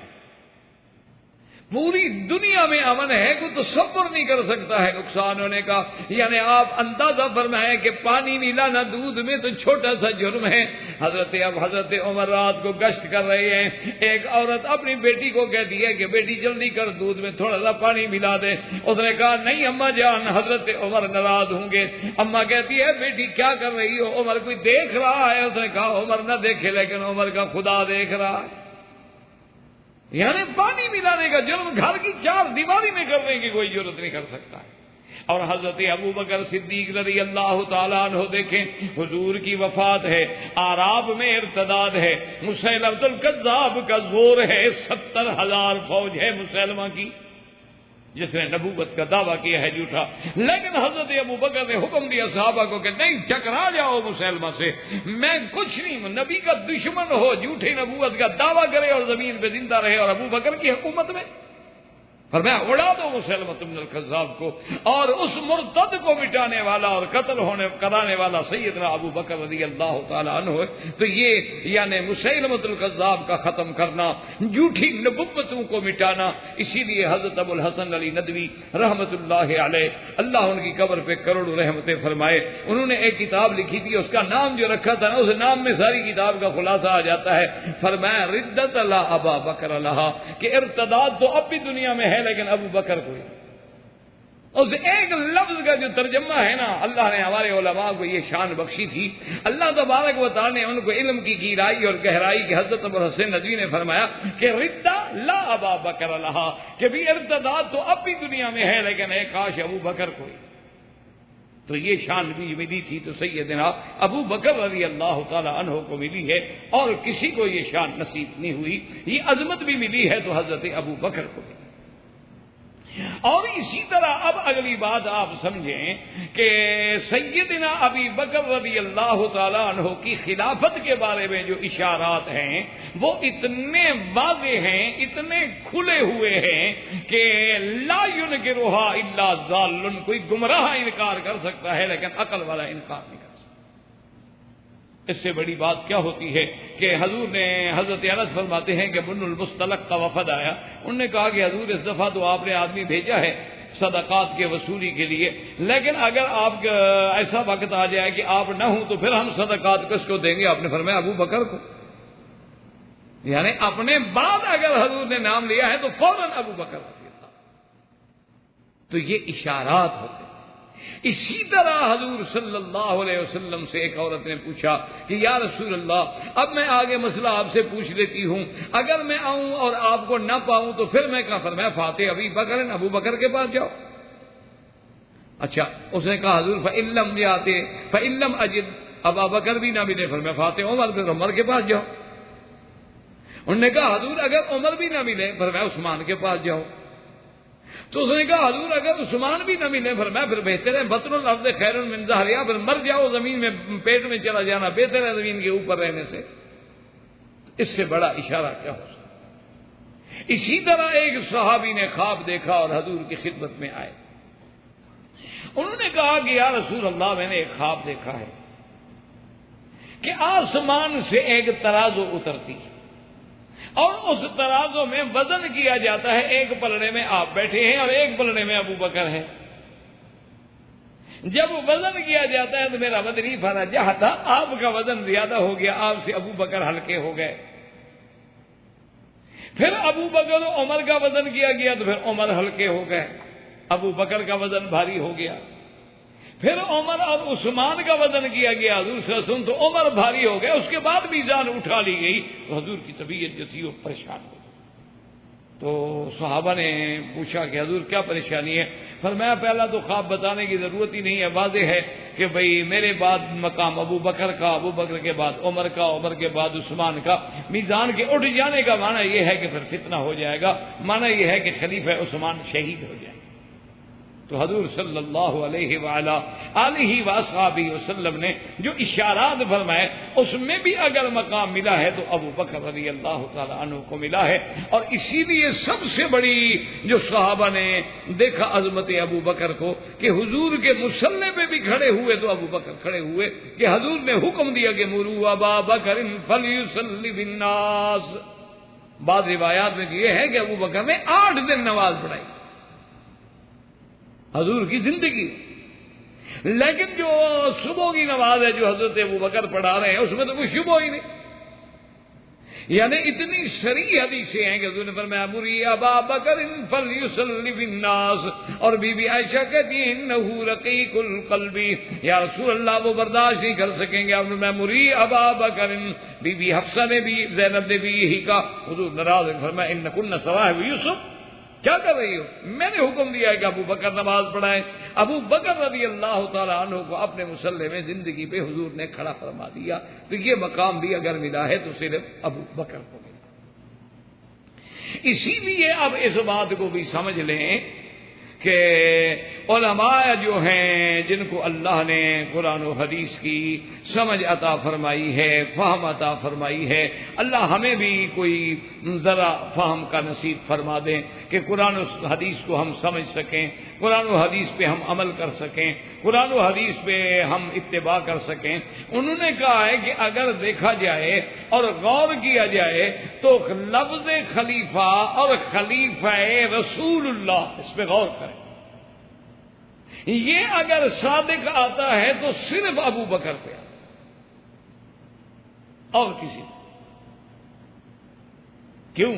پوری دنیا میں امن ہے، کوئی تصور نہیں کر سکتا ہے نقصان ہونے کا۔ یعنی آپ اندازہ فرمائیں کہ پانی ملانا دودھ میں تو چھوٹا سا جرم ہے۔ حضرت عمر رات کو گشت کر رہے ہیں، ایک عورت اپنی بیٹی کو کہتی ہے کہ بیٹی جلدی کر دودھ میں تھوڑا سا پانی ملا دے۔ اس نے کہا نہیں اماں جان، حضرت عمر ناراض ہوں گے۔ اماں کہتی ہے بیٹی کیا کر رہی ہو؟ عمر کوئی دیکھ رہا ہے؟ اس نے کہا عمر نہ دیکھے لیکن عمر کا خدا دیکھ رہا ہے۔ یعنی پانی ملانے کا جرم گھر کی چار دیواری میں کرنے کی کوئی ضرورت نہیں کر سکتا ہے۔ اور حضرت ابو بکر صدیق رضی اللہ تعالیٰ عنہ دیکھیں، حضور کی وفات ہے، اعراب میں ارتداد ہے، مسیلمۃ الکذاب کا زور ہے، 70,000 فوج ہے مسلمہ کی، جس نے نبوت کا دعویٰ کیا ہے جھوٹا۔ لیکن حضرت ابو بکر نے حکم دیا صحابہ کو کہ نہیں، ٹکرا جاؤ مسلمہ سے، میں کچھ نہیں، نبی کا دشمن ہو، جھوٹی نبوت کا دعویٰ کرے اور زمین پہ زندہ رہے اور ابو بکر کی حکومت میں، اور میں اڑا دو مسلمۃ بن الکذاب کو، اور اس مرتد کو مٹانے والا اور قتل کرانے والا سیدنا ابو بکر رضی اللہ تعالیٰ عنہ ہے۔ تو یہ یعنی مسلمۃ الکذاب کا ختم کرنا، جھوٹی نبوتوں کو مٹانا۔ اسی لیے حضرت ابو الحسن علی ندوی رحمۃ اللہ علیہ، اللہ ان کی قبر پہ کروڑوں رحمتیں فرمائے، انہوں نے ایک کتاب لکھی تھی، اس کا نام جو رکھا تھا نا، اس نام میں ساری کتاب کا خلاصہ آ جاتا ہے۔ فرمایا ردت لا ابا بکر لہا، کہ ارتداد تو اب بھی دنیا میں ہے لیکن ابو بکر کو، اس ایک لفظ کا جو ترجمہ ہے نا، اللہ نے ہمارے علماء کو یہ شان بخشی تھی، اللہ تبارک و تعالی نے ان کو علم کی گہرائی اور گہرائی کی۔ حضرت ابو الحسن ندوی نے فرمایا کہ ردہ لا ابا بکر لہا، کہ بھی ارتداد تو اب بھی دنیا میں ہے لیکن اے کاش ابو بکر کو۔ تو یہ شان بھی ملی تھی تو سیدنا ابو بکر رضی اللہ تعالی عنہ کو ملی ہے، اور کسی کو یہ شان نصیب نہیں ہوئی۔ یہ عظمت بھی ملی ہے تو حضرت ابو بکر کو ملی۔ اور اسی طرح اب اگلی بات آپ سمجھیں کہ سیدنا ابی بکر رضی اللہ تعالیٰ عنہ کی خلافت کے بارے میں جو اشارات ہیں وہ اتنے واضح ہیں، اتنے کھلے ہوئے ہیں کہ لا ينکرها الا ضال، کوئی گمراہ انکار کر سکتا ہے لیکن عقل والا انکار نہیں کر سکتا۔ اس سے بڑی بات کیا ہوتی ہے کہ حضور نے، حضرت انس فرماتے ہیں کہ بن المستلق کا وفد آیا، انہوں نے کہا کہ حضور اس دفعہ تو آپ نے آدمی بھیجا ہے صدقات کے وصولی کے لیے، لیکن اگر آپ ایسا وقت آ جائے کہ آپ نہ ہوں تو پھر ہم صدقات کس کو دیں گے؟ آپ نے فرمایا ابو بکر کو۔ یعنی اپنے بعد اگر حضور نے نام لیا ہے تو فوراً ابو بکر رضی اللہ۔ تو یہ اشارات ہوتے ہیں۔ اسی طرح حضور صلی اللہ علیہ وسلم سے ایک عورت نے پوچھا کہ یا رسول اللہ، اب میں آگے مسئلہ آپ سے پوچھ لیتی ہوں، اگر میں آؤں اور آپ کو نہ پاؤں تو پھر میں کہا؟ فرمایا فاتح ابی بکر، ابو بکر کے پاس جاؤ۔ اچھا، اس نے کہا حضور فإن لم یاتے فإن لم اجد، ابا بکر بھی نہ ملے، فرمایا فاتح عمر، پھر عمر کے پاس جاؤ۔ انہوں نے کہا حضور اگر عمر بھی نہ ملے، فرمایا عثمان کے پاس جاؤ۔ تو اس نے کہا حضور اگر عثمان بھی نہ ملے، فرمایا پھر بہتر ہے بطن الارض خیر من ظہرہا، پھر مر جاؤ زمین میں، پیٹ میں چلا جانا بہتر ہے زمین کے اوپر رہنے سے۔ اس سے بڑا اشارہ کیا ہو سکتا؟ اسی طرح ایک صحابی نے خواب دیکھا اور حضور کی خدمت میں آئے، انہوں نے کہا کہ یا رسول اللہ، میں نے ایک خواب دیکھا ہے کہ آسمان سے ایک ترازو اترتی ہے اور اس ترازو میں وزن کیا جاتا ہے، ایک پلڑے میں آپ بیٹھے ہیں اور ایک پلڑے میں ابو بکر ہے۔ جب وزن کیا جاتا ہے تو میرا وزن نہیں فرجہ تھا، آپ کا وزن زیادہ ہو گیا، آپ سے ابو بکر ہلکے ہو گئے۔ پھر ابو بکر و عمر کا وزن کیا گیا تو پھر عمر ہلکے ہو گئے، ابو بکر کا وزن بھاری ہو گیا۔ پھر عمر اور عثمان کا وزن کیا گیا حضور صلی اللہ علیہ وسلم، تو عمر بھاری ہو گئے، اس کے بعد میزان اٹھا لی گئی تو حضور کی طبیعت جو تھی وہ پریشان ہو گئی۔ تو صحابہ نے پوچھا کہ حضور کیا پریشانی ہے؟ فرمایا پہلا تو خواب بتانے کی ضرورت ہی نہیں ہے، واضح ہے کہ بھئی میرے بعد مقام ابو بکر کا، ابو بکر کے بعد عمر کا، عمر کے بعد عثمان کا، میزان کے اٹھ جانے کا معنی یہ ہے کہ پھر فتنہ ہو جائے گا، معنی یہ ہے کہ خلیفہ عثمان شہید ہو جائے گا۔ تو حضور صلی اللہ علیہ وآلہ وآصحابہ وسلم نے جو اشارات فرمائے اس میں بھی اگر مقام ملا ہے تو ابو بکر رضی اللہ تعالی عنہ کو ملا ہے، اور اسی لیے سب سے بڑی جو صحابہ نے دیکھا عظمت ابو بکر کو کہ حضور کے مصلی پہ بھی کھڑے ہوئے تو ابو بکر کھڑے ہوئے کہ حضور نے حکم دیا کہ مروا ابا بکر فلیصلی بالناس، بعض روایات میں یہ ہے کہ ابو بکر نے 8 دن نماز پڑھائی حضور کی زندگی، لیکن جو صبح کی نماز ہے جو حضرت ابو بکر پڑھا رہے ہیں اس میں تو کوئی شبہ ہی نہیں، یعنی اتنی صریح حدیثیں ہیں کہ حضور نے فرمایا مری ابا بکر فلیصلی بالناس، اور بی بی عائشہ کہتی ہیں انہ رقیق القلب، یا رسول اللہ وہ برداشت نہیں کر سکیں گے، آپ نے مری ابا بکر، بی بی حفصہ نے بھی زینب نے بھی یہی کہا، حضور ناراض ہیں، فرمایا ان کن صواحب یوسف، کیا کر رہی ہو، میں نے حکم دیا ہے کہ ابو بکر نماز پڑھائیں۔ ابو بکر رضی اللہ تعالیٰ عنہ کو اپنے مصلی میں زندگی پہ حضور نے کھڑا فرما دیا، تو یہ مقام بھی اگر ملا ہے تو صرف ابو بکر کو ملا۔ اسی لیے اب اس بات کو بھی سمجھ لیں کہ علماء جو ہیں جن کو اللہ نے قرآن و حدیث کی سمجھ عطا فرمائی ہے، فہم عطا فرمائی ہے، اللہ ہمیں بھی کوئی ذرا فہم کا نصیب فرما دیں کہ قرآن و حدیث کو ہم سمجھ سکیں، قرآن و حدیث پہ ہم عمل کر سکیں، قرآن و حدیث پہ ہم اتباع کر سکیں۔ انہوں نے کہا ہے کہ اگر دیکھا جائے اور غور کیا جائے تو لفظ خلیفہ اور خلیفہ رسول اللہ، اس پہ غور کریں، یہ اگر صادق آتا ہے تو صرف ابو بکر پہ اور کسی پہ۔ کیوں؟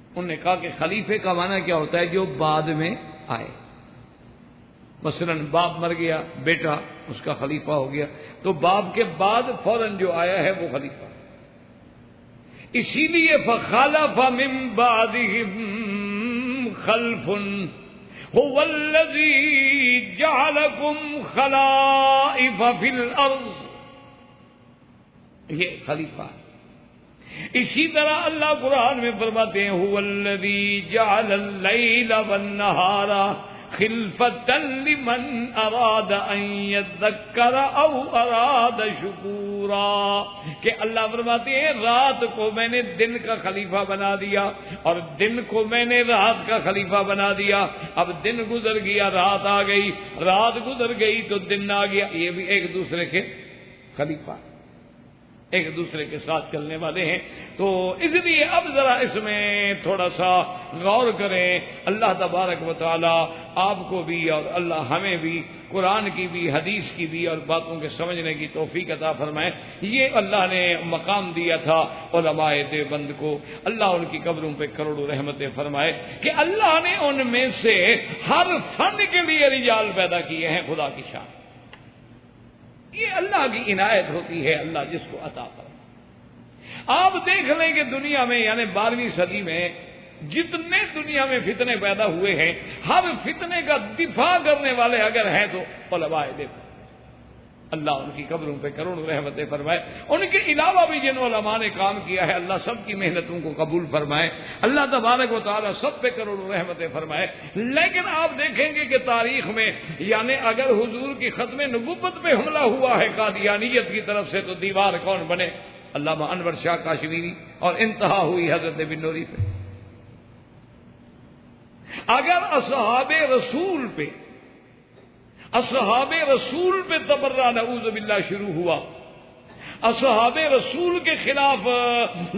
انہوں نے کہا کہ خلیفے کا معنی کیا ہوتا ہے؟ جو بعد میں آئے، مثلا باپ مر گیا، بیٹا اس کا خلیفہ ہو گیا، تو باپ کے بعد فوراً جو آیا ہے وہ خلیفہ۔ اسی لیے فخلف من بعدهم خلف هو الذي جعلكم خلائف في الارض، یہ خلیفہ ہے۔ اسی طرح اللہ قرآن میں فرماتے ہیں هو الذي جعل الليل والنهار خلفة لمن اراد ان يذكر او اراد شکورا، کہ اللہ فرماتے ہیں رات کو میں نے دن کا خلیفہ بنا دیا اور دن کو میں نے رات کا خلیفہ بنا دیا۔ اب دن گزر گیا، رات آ گئی، رات گزر گئی تو دن آ گیا، یہ بھی ایک دوسرے کے خلیفہ، ایک دوسرے کے ساتھ چلنے والے ہیں۔ تو اس لیے اب ذرا اس میں تھوڑا سا غور کریں، اللہ تبارک و تعالی آپ کو بھی اور اللہ ہمیں بھی قرآن کی بھی حدیث کی بھی اور باتوں کے سمجھنے کی توفیق عطا فرمائے۔ یہ اللہ نے مقام دیا تھا علماء دیوبند کو، اللہ ان کی قبروں پہ کروڑوں رحمتیں فرمائے کہ اللہ نے ان میں سے ہر فن کے لیے رجال پیدا کیے ہیں، خدا کی شان، یہ اللہ کی عنایت ہوتی ہے، اللہ جس کو عطا فرمائے۔ آپ دیکھ لیں کہ دنیا میں یعنی 12ویں صدی میں جتنے دنیا میں فتنے پیدا ہوئے ہیں، ہر فتنے کا دفاع کرنے والے اگر ہیں تو علماء دیوبند، اللہ ان کی قبروں پہ کروڑوں رحمتیں فرمائے۔ ان کے علاوہ بھی جن علماء نے کام کیا ہے، اللہ سب کی محنتوں کو قبول فرمائے، اللہ تبارک و تعالیٰ سب پہ کروڑوں رحمتیں فرمائے۔ لیکن آپ دیکھیں گے کہ تاریخ میں یعنی اگر حضور کی ختم نبوت پہ حملہ ہوا ہے قادیانیت کی طرف سے تو دیوار کون بنے؟ علامہ انور شاہ کاشمیری، اور انتہا ہوئی حضرت بن نوری پہ۔ اگر اصحاب رسول پہ تبرہ نعوذ باللہ شروع ہوا، اصحاب رسول کے خلاف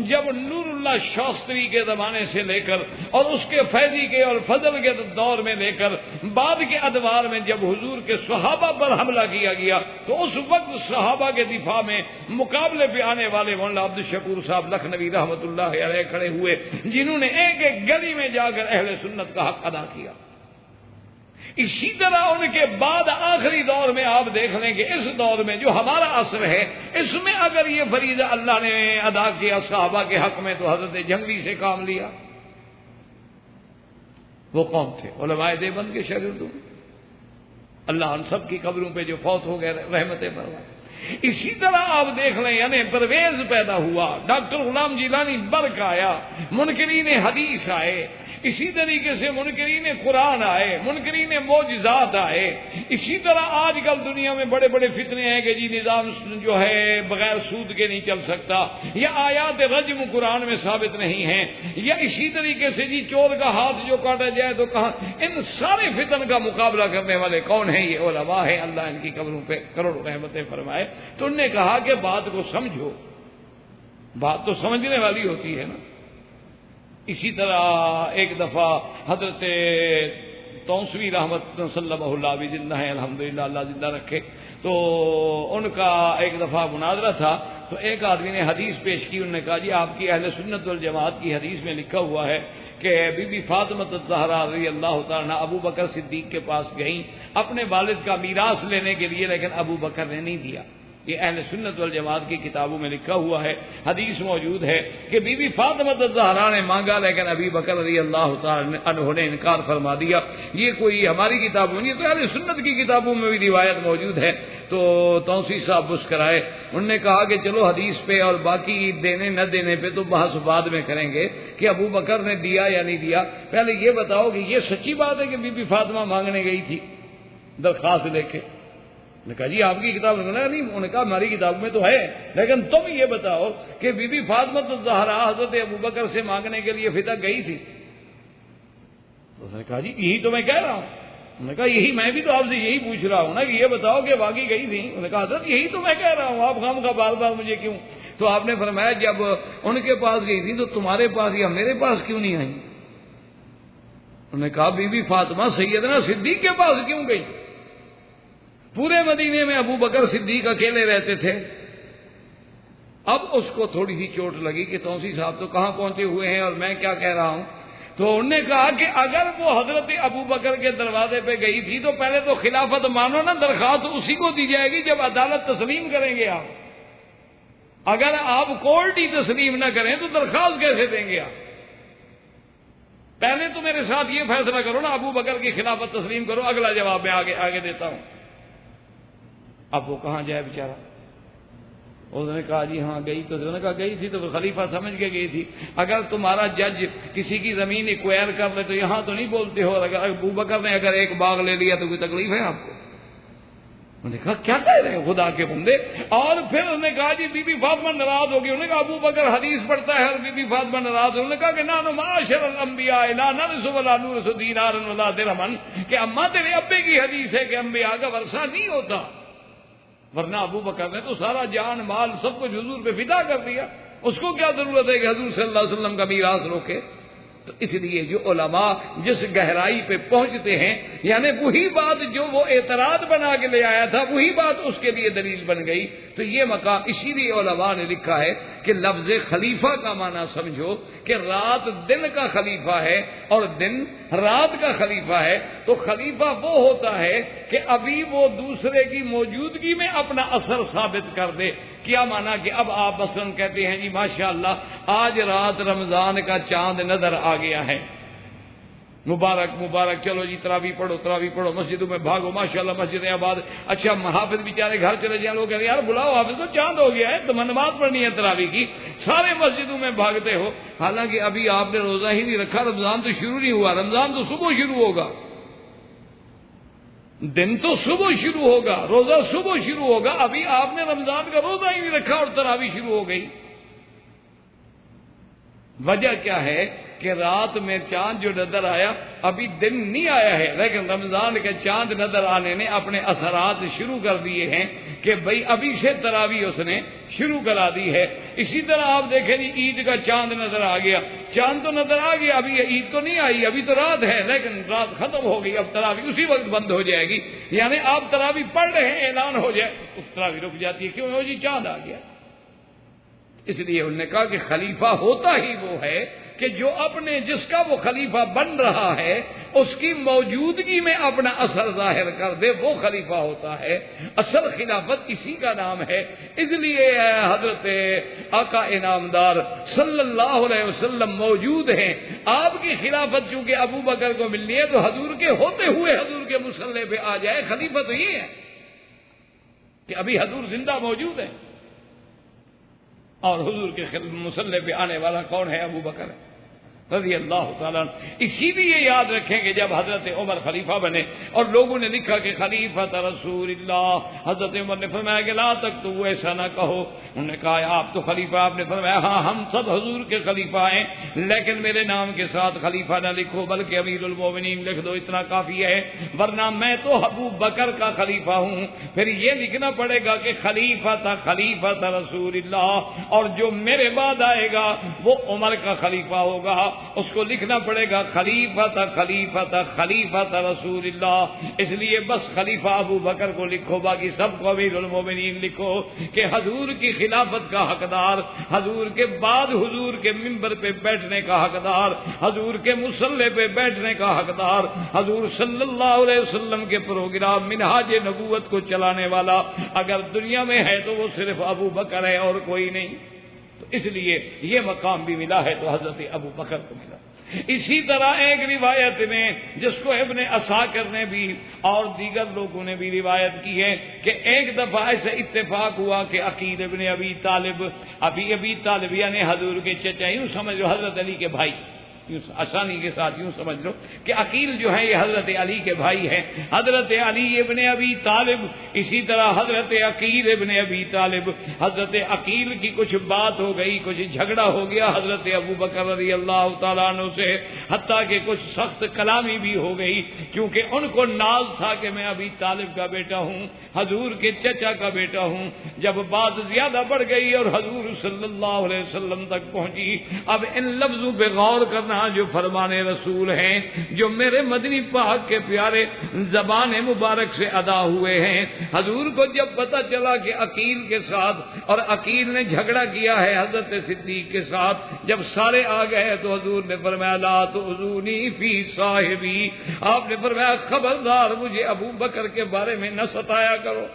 جب نور اللہ شاستری کے زمانے سے لے کر اور اس کے فیضی کے اور فضل کے دور میں لے کر بعد کے ادوار میں جب حضور کے صحابہ پر حملہ کیا گیا تو اس وقت صحابہ کے دفاع میں مقابلے پہ آنے والے مولانا عبد الشکور صاحب لکھنوی رحمۃ اللہ علیہ کھڑے ہوئے، جنہوں نے ایک ایک گلی میں جا کر اہل سنت کا حق ادا کیا۔ اسی طرح ان کے بعد آخری دور میں آپ دیکھ لیں کہ اس دور میں جو ہمارا عصر ہے، اس میں اگر یہ فریضہ اللہ نے ادا کیا صحابہ کے حق میں تو حضرت جنگلی سے کام لیا۔ وہ قوم تھے علماء دیوبند کے شاگردوں، اللہ ان سب کی قبروں پہ جو فوت ہو گئے رحمتیں فرمائے۔ اسی طرح آپ دیکھ لیں یعنی پرویز پیدا ہوا، ڈاکٹر غلام جیلانی برق آیا، منکرین حدیث آئے، اسی طریقے سے منکرین قرآن آئے، منکرین معجزات آئے۔ اسی طرح آج کل دنیا میں بڑے بڑے فتنے ہیں کہ جی نظام جو ہے بغیر سود کے نہیں چل سکتا، یا آیات رجم قرآن میں ثابت نہیں ہیں، یا اسی طریقے سے جی چور کا ہاتھ جو کاٹا جائے تو کہاں۔ ان سارے فتن کا مقابلہ کرنے والے کون ہیں؟ یہ علماء ہیں، اللہ ان کی قبروں پہ کروڑوں رحمتیں فرمائے۔ تو انہوں نے کہا کہ بات کو سمجھو، بات تو سمجھنے والی ہوتی ہے نا، اسی طرح ایک دفعہ حضرت توسوی رحمت صلی اللہ علیہ زندہ ہیں الحمدللہ، اللہ زندہ رکھے، تو ان کا ایک دفعہ مناظرہ تھا، تو ایک آدمی نے حدیث پیش کی، انہوں نے کہا جی آپ کی اہل سنت والجماعت کی حدیث میں لکھا ہوا ہے کہ بی بی فاطمہ الزہرا رضی اللہ تعالیٰ عنہ ابو بکر صدیق کے پاس گئیں اپنے والد کا میراث لینے کے لیے، لیکن ابو بکر نے نہیں دیا۔ یہ اہل سنت والجماعت کی کتابوں میں لکھا ہوا ہے، حدیث موجود ہے کہ بی بی فاطمہ الزہرا نے مانگا لیکن ابی بکر رضی اللہ تعالی عنہ نے انکار فرما دیا۔ یہ کوئی ہماری کتابوں نہیں، تو اہل سنت کی کتابوں میں بھی روایت موجود ہے۔ تو توسیع صاحب مسکرائے، انہوں نے کہا کہ چلو حدیث پہ اور باقی دینے نہ دینے پہ تو بحث بعد میں کریں گے کہ ابو بکر نے دیا یا نہیں دیا، پہلے یہ بتاؤ کہ یہ سچی بات ہے کہ بی بی فاطمہ مانگنے گئی تھی درخواست لے کے؟ نے کہا جی آپ کی کتاب نہیں، انہوں نے کہا ہماری کتاب میں تو ہے، لیکن تم یہ بتاؤ کہ بی بی فاطمہ الزہرا حضرت ابو بکر سے مانگنے کے لیے فتح گئی تھی؟ تو اس نے کہا جی یہی تو میں کہہ رہا ہوں۔ انہوں نے کہا یہی میں بھی تو آپ سے یہی پوچھ رہا ہوں نا کہ یہ بتاؤ کہ واقعی گئی تھی؟ انہوں نے کہا حضرت یہی تو میں کہہ رہا ہوں، آپ خام کا بار بار مجھے کیوں؟ تو آپ نے فرمایا جب ان کے پاس گئی تھی تو تمہارے پاس یا میرے پاس کیوں نہیں آئی؟ انہوں نے کہا بی بی فاطمہ سیدنا صدیق کے پاس کیوں گئی؟ پورے مدینے میں ابو بکر صدیق اکیلے رہتے تھے۔ اب اس کو تھوڑی سی چوٹ لگی کہ توسیع صاحب تو کہاں پہنچے ہوئے ہیں اور میں کیا کہہ رہا ہوں؟ تو انہوں نے کہا کہ اگر وہ حضرت ابو بکر کے دروازے پہ گئی تھی تو پہلے تو خلافت مانو نا، درخواست اسی کو دی جائے گی جب عدالت تسلیم کریں گے آپ۔ اگر آپ کورٹ ہی تسلیم نہ کریں تو درخواست کیسے دیں گے آپ؟ پہلے تو میرے ساتھ یہ فیصلہ کرو نا، ابو بکر کی خلافت تسلیم کرو، اگلا جواب میں آگے دیتا ہوں۔ اب وہ کہاں جائے بیچارہ؟ اس نے کہا جی ہاں گئی، تو انہوں نے کہا گئی تھی تو خلیفہ سمجھ کے گئی تھی۔ اگر تمہارا جج کسی کی زمین ایکوائر کر لے تو یہاں تو نہیں بولتے ہو، اگر ابو بکر نے اگر ایک باغ لے لیا تو کوئی تکلیف ہے آپ کو؟ انہوں نے کہا کیا کہہ رہے ہیں خدا کے بندے؟ اور پھر انہوں نے کہا جی بی بی فاطمہ ناراض ہوگی۔ انہوں نے کہا ابو بکر حدیث پڑھتا ہے اور بی بی فاطمہ ناراض ہے۔ انہوں نے کہا کہ نحن معاشر الانبیاء لا نرث ولا نورث دینارا ولا درہما، کہ اماں تیرے ابے کی حدیث ہے کہ انبیاء کا ورثہ نہیں ہوتا، ورنہ ابو بکر نے تو سارا جان مال سب کچھ حضور پہ فدا کر دیا، اس کو کیا ضرورت ہے کہ حضور صلی اللہ علیہ وسلم کا میراث روکے؟ تو اس لیے جو علماء جس گہرائی پہ پہنچتے ہیں، یعنی وہی بات جو وہ اعتراض بنا کے لے آیا تھا وہی بات اس کے لیے دلیل بن گئی، تو یہ مقام اسی لیے علماء نے لکھا ہے کہ لفظ خلیفہ کا معنی سمجھو کہ رات دن کا خلیفہ ہے اور دن رات کا خلیفہ ہے۔ تو خلیفہ وہ ہوتا ہے کہ ابھی وہ دوسرے کی موجودگی میں اپنا اثر ثابت کر دے۔ کیا معنی کہ اب آپ مثلاً کہتے ہیں جی ماشاءاللہ آج رات رمضان کا چاند نظر آ گیا ہے، مبارک مبارک، چلو جی تراویح پڑھو، مسجدوں میں بھاگو، ماشاءاللہ مسجدیں آباد۔ اچھا حافظ بیچارے گھر چلے جائیں، لوگ کہتے ہیں یار بلاؤ حافظ تو چاند ہو گیا ہے، تو نماز پڑھنی ہے تراویح کی، سارے مسجدوں میں بھاگتے ہو، حالانکہ ابھی آپ نے روزہ ہی نہیں رکھا، رمضان تو شروع نہیں ہوا، رمضان تو صبح شروع ہوگا، دن تو صبح شروع ہوگا، روزہ صبح شروع ہوگا، ابھی آپ نے رمضان کا روزہ ہی نہیں رکھا اور تراویح شروع ہو گئی۔ وجہ کیا ہے کہ رات میں چاند جو نظر آیا ابھی دن نہیں آیا ہے، لیکن رمضان کے چاند نظر آنے نے اپنے اثرات شروع کر دیے ہیں کہ بھئی ابھی سے تراویح اس نے شروع کرا دی ہے۔ اسی طرح آپ دیکھیں جی عید کا چاند نظر آ گیا، چاند تو نظر آ گیا، ابھی عید تو نہیں آئی، ابھی تو رات ہے، لیکن رات ختم ہو گئی، اب تراویح اسی وقت بند ہو جائے گی، یعنی آپ تراویح پڑھ رہے ہیں اعلان ہو جائے اس تراویح رک جاتی ہے، کیوں ہو جی چاند آ گیا۔ اس لیے انہوں نے کہا کہ خلیفہ ہوتا ہی وہ ہے کہ جو اپنے جس کا وہ خلیفہ بن رہا ہے اس کی موجودگی میں اپنا اثر ظاہر کر دے، وہ خلیفہ ہوتا ہے۔ اصل خلافت اسی کا نام ہے۔ اس لیے حضرت آقا انعامدار صلی اللہ علیہ وسلم موجود ہیں، آپ کی خلافت چونکہ ابو بکر کو ملنی ہے تو حضور کے ہوتے ہوئے حضور کے مصلی پہ آ جائے، خلیفہ تو یہ ہے کہ ابھی حضور زندہ موجود ہیں اور حضور کے مصلی پہ آنے والا کون ہے؟ ابو بکر رضی اللہ تعالیٰ عنہ۔ اسی لیے یاد رکھیں کہ جب حضرت عمر خلیفہ بنے اور لوگوں نے لکھا کہ خلیفۃ رسول اللہ، حضرت عمر نے فرمایا کہ لا تک تو ایسا نہ کہو، انہوں نے کہا آپ تو خلیفہ، آپ نے فرمایا ہاں ہم سب حضور کے خلیفہ ہیں، لیکن میرے نام کے ساتھ خلیفہ نہ لکھو بلکہ امیر المومنین لکھ دو، اتنا کافی ہے، ورنہ میں تو ابو بکر کا خلیفہ ہوں۔ پھر یہ لکھنا پڑے گا کہ خلیفۃ رسول اللہ، اور جو میرے بعد آئے گا وہ عمر کا خلیفہ ہوگا، اس کو لکھنا پڑے گا خلیفۃ خلیفۃ خلیفۃ رسول اللہ، اس لیے بس خلیفہ ابو بکر کو لکھو، باقی سب کو امیر المومنین لکھو کہ حضور کی خلافت کا حقدار، حضور کے بعد حضور کے منبر پہ بیٹھنے کا حقدار، حضور کے مصلی پہ بیٹھنے کا حقدار، حضور صلی اللہ علیہ وسلم کے پروگرام منہاج نبوت کو چلانے والا اگر دنیا میں ہے تو وہ صرف ابو بکر ہے اور کوئی نہیں۔ تو اس لیے یہ مقام بھی ملا ہے تو حضرت ابو بکر کو ملا۔ اسی طرح ایک روایت میں جس کو ابن عساکر نے بھی اور دیگر لوگوں نے بھی روایت کی ہے کہ ایک دفعہ ایسے اتفاق ہوا کہ عقیل ابن ابی طالب یعنی حضور کے چچا، یوں سمجھ لو حضرت علی کے بھائی، یوں آسانی کے ساتھ یوں سمجھ لو کہ عقیل جو ہے یہ حضرت علی کے بھائی ہیں، حضرت علی ابن ابی طالب، اسی طرح حضرت عقیل ابن ابی طالب۔ حضرت عقیل کی کچھ بات ہو گئی، کچھ جھگڑا ہو گیا حضرت ابو بکر رضی اللہ تعالیٰ عنہ سے، حتیٰ کہ کچھ سخت کلامی بھی ہو گئی، کیونکہ ان کو ناز تھا کہ میں ابی طالب کا بیٹا ہوں، حضور کے چچا کا بیٹا ہوں۔ جب بات زیادہ بڑھ گئی اور حضور صلی اللہ علیہ وسلم تک پہنچی، اب ان لفظوں پہ غور کرنا جو فرمان رسول ہیں، جو میرے مدنی پاک کے پیارے زبان مبارک سے ادا ہوئے ہیں۔ حضور کو جب پتہ چلا کہ عقیل کے ساتھ اور عقیل نے جھگڑا کیا ہے حضرت صدیق کے ساتھ، جب سارے آ گئے تو حضور نے فرمایا لا تؤذونی فی صاحبی، آپ نے فرمایا خبردار مجھے ابو بکر کے بارے میں نہ ستایا کرو۔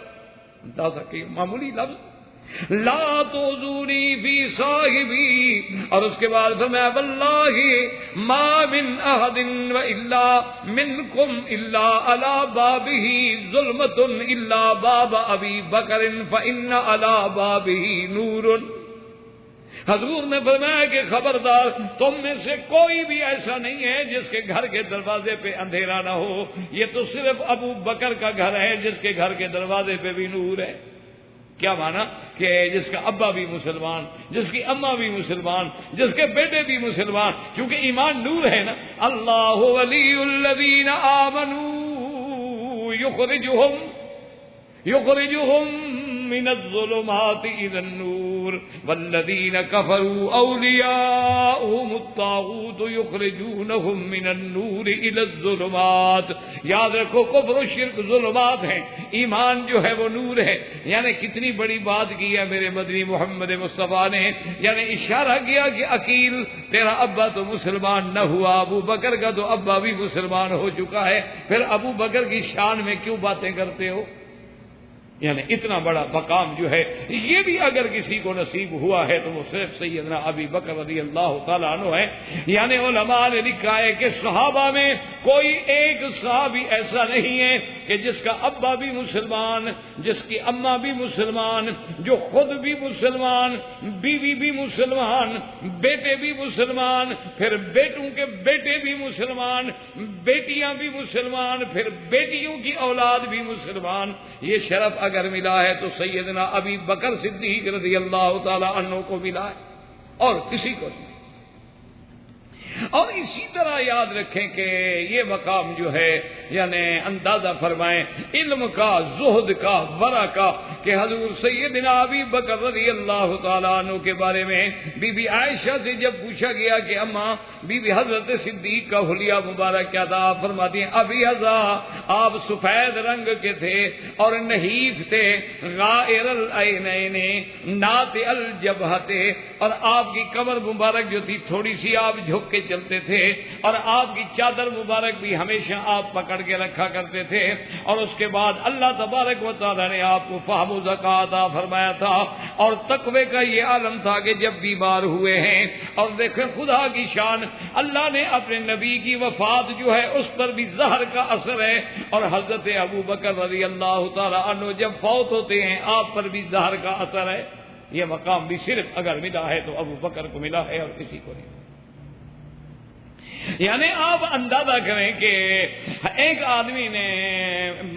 اندازہ کہ معمولی لفظ لا تؤذونی فی صاحبی، اور اس کے بعد فرمایا واللہ ما من احد والا منکم الا علی بابہ ظلمۃ الا باب ابی بکر فان علی بابہ نور۔ حضور نے فرمایا کہ خبردار تم میں سے کوئی بھی ایسا نہیں ہے جس کے گھر کے دروازے پہ اندھیرا نہ ہو، یہ تو صرف ابو بکر کا گھر ہے جس کے گھر کے دروازے پہ بھی نور ہے۔ کیا مانا کہ جس کا ابا بھی مسلمان، جس کی اماں بھی مسلمان، جس کے بیٹے بھی مسلمان، کیونکہ ایمان نور ہے نا۔ اللہ ولی الذین آمنوا یخرجہم من الظلمات الى النور والذین کفروا اولیاؤہم الطاغوت یخرجونہم من النور الى الظلمات۔ یاد رکھو کفر و شرک ظلمات ہیں، ایمان جو ہے وہ نور ہے۔ یعنی کتنی بڑی بات کی ہے میرے مدنی محمد مصطفیٰ نے، یعنی اشارہ کیا کہ عقیل تیرا ابا تو مسلمان نہ ہوا، ابو بکر کا تو ابا بھی مسلمان ہو چکا ہے، پھر ابو بکر کی شان میں کیوں باتیں کرتے ہو؟ یعنی اتنا بڑا مقام جو ہے یہ بھی اگر کسی کو نصیب ہوا ہے تو وہ صرف سیدنا ابی بکر رضی اللہ تعالیٰ عنہ ہے۔ یعنی علماء نے لکھا ہے کہ صحابہ میں کوئی ایک صحابی ایسا نہیں ہے کہ جس کا ابا بھی مسلمان، جس کی اماں بھی مسلمان، جو خود بھی مسلمان، بیوی بھی مسلمان، بیٹے بھی مسلمان، پھر بیٹوں کے بیٹے بھی مسلمان، بیٹیاں بھی مسلمان، پھر بیٹیوں کی اولاد بھی مسلمان۔ یہ شرف اگر ملا ہے تو سیدنا ابی بکر صدیق رضی اللہ تعالی عنہ کو ملا ہے اور کسی کو نہیں۔ اور اسی طرح یاد رکھیں کہ یہ مقام جو ہے یعنی اندازہ فرمائیں علم کا، زہد کا، ورع کا، کہ حضور سیدنا ابی بکر رضی اللہ تعالیٰ عنہ کے بارے میں بی بی عائشہ سے جب پوچھا گیا کہ اماں بی بی حضرت صدیق کا حلیہ مبارک کیا تھا، فرماتی ہیں ابی حضا آپ سفید رنگ کے تھے اور نحیف تھے، غائر العینین ناطع الجبہۃ، اور آپ کی کمر مبارک جو تھی تھوڑی سی آپ جھک کے چلتے تھے، اور آپ کی چادر مبارک بھی ہمیشہ آپ پکڑ کے رکھا کرتے تھے، اور اس کے بعد اللہ تبارک و تعالی نے آپ کو فہم و ذکا عطا فرمایا تھا، اور تقوی کا یہ عالم تھا کہ جب بیمار ہوئے ہیں، اور دیکھیں خدا کی شان، اللہ نے اپنے نبی کی وفات جو ہے اس پر بھی زہر کا اثر ہے، اور حضرت ابو بکر رضی اللہ تعالی عنہ جب فوت ہوتے ہیں آپ پر بھی زہر کا اثر ہے۔ یہ مقام بھی صرف اگر ملا ہے تو ابو بکر کو ملا ہے اور کسی کو نہیں۔ یعنی آپ اندازہ کریں کہ ایک آدمی نے،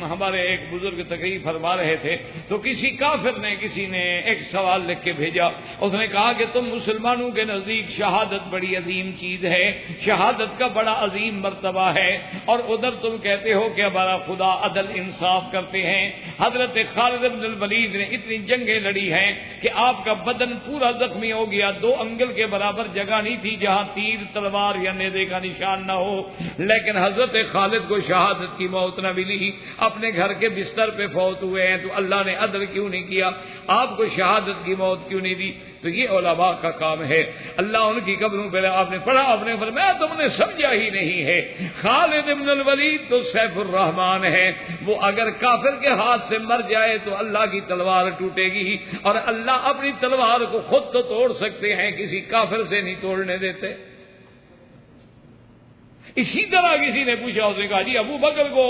ہمارے ایک بزرگ تقریر فرما رہے تھے تو کسی کافر نے، کسی نے ایک سوال لکھ کے بھیجا، اس نے کہا کہ تم مسلمانوں کے نزدیک شہادت بڑی عظیم چیز ہے، شہادت کا بڑا عظیم مرتبہ ہے، اور ادھر تم کہتے ہو کہ ہمارا خدا عدل انصاف کرتے ہیں۔ حضرت خالد بن الولید نے اتنی جنگیں لڑی ہیں کہ آپ کا بدن پورا زخمی ہو گیا، 2 انگل کے برابر جگہ نہیں تھی جہاں تیر تلوار یا نیزے کا نشان نہ ہو، لیکن حضرت خالد کو شہادت کی موت نہ ملی، اپنے گھر کے بستر پہ فوت ہوئے ہیں۔ تو اللہ نے عدل کیوں نہیں کیا؟ آپ کو شہادت کی موت کیوں نہیں دی؟ تو یہ علماء کا کام ہے، اللہ ان کی قبروں پہ، آپ نے پڑھا، آپ نے فرمایا تم نے سمجھا ہی نہیں ہے، خالد بن الولید تو سیف الرحمان ہے، وہ اگر کافر کے ہاتھ سے مر جائے تو اللہ کی تلوار ٹوٹے گی، اور اللہ اپنی تلوار کو خود تو توڑ سکتے ہیں، کسی کافر سے نہیں توڑنے دیتے۔ اسی طرح کسی نے پوچھا، اس نے کہا جی ابو بکر کو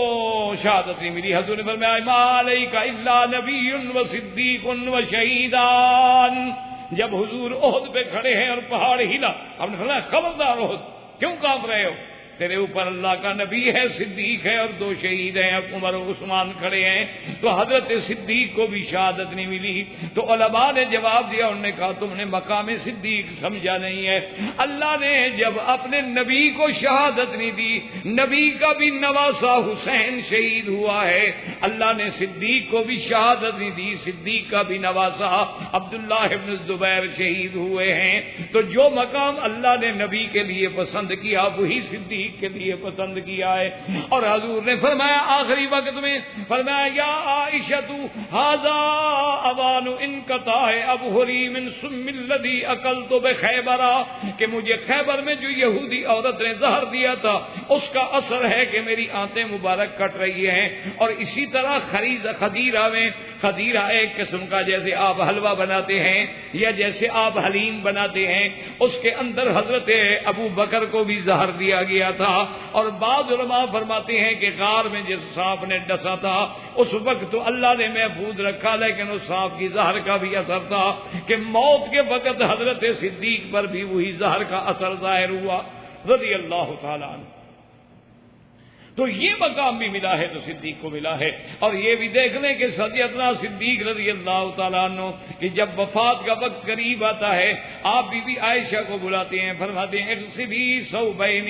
شہادت نہیں ملی، حضور نے فرمایا ما علیک الا نبی و صدیق و شہیدان۔ جب حضور احد پہ کھڑے ہیں اور پہاڑ ہلا، آپ نے فرمایا خبردار احد کیوں کانپ رہے ہو، تیرے اوپر اللہ کا نبی ہے، صدیق ہے، اور 2 شہید ہیں، عمر و عثمان کھڑے ہیں۔ تو حضرت صدیق کو بھی شہادت نہیں ملی۔ تو علماء نے جواب دیا، انہوں نے کہا تم نے مقام صدیق سمجھا نہیں ہے، اللہ نے جب اپنے نبی کو شہادت نہیں دی، نبی کا بھی نواسا حسین شہید ہوا ہے، اللہ نے صدیق کو بھی شہادت نہیں دی، صدیق کا بھی نواسا عبداللہ ابن الزبیر شہید ہوئے ہیں۔ تو جو مقام اللہ نے نبی کے لیے پسند کیا وہی صدیق کے لیے پسند کیا ہے۔ اور حضور نے فرمایا آخری وقت میں، فرمایا یا عائشہ ھذا اوان انقطاع ابہری من سم الذی اکلت بخیبر، کہ مجھے خیبر میں جو یہودی عورت نے زہر دیا تھا اس کا اثر ہے کہ میری آنتیں مبارک کٹ رہی ہیں۔ اور اسی طرح خدیرہ میں، خدیرہ ایک قسم کا جیسے آپ حلوہ بناتے ہیں یا جیسے آپ حلیم بناتے ہیں، اس کے اندر حضرت ابو بکر کو بھی زہر دیا گیا تھا۔ اور بعض علماء فرماتے ہیں کہ غار میں جس سانپ نے ڈسا تھا اس وقت تو اللہ نے محفوظ رکھا، لیکن اس سانپ کی زہر کا بھی اثر تھا کہ موت کے وقت حضرت صدیق پر بھی وہی زہر کا اثر ظاہر ہوا رضی اللہ تعالیٰ عنہ۔ تو یہ مقام بھی ملا ہے تو صدیق کو ملا ہے۔ اور یہ بھی دیکھ لیں کہ سیدنا صدیق رضی اللہ تعالیٰ عنہ کہ جب وفات کا وقت قریب آتا ہے، آپ بی بی عائشہ کو بلاتے ہیں، فرماتے ہیں اغسلی ثوبی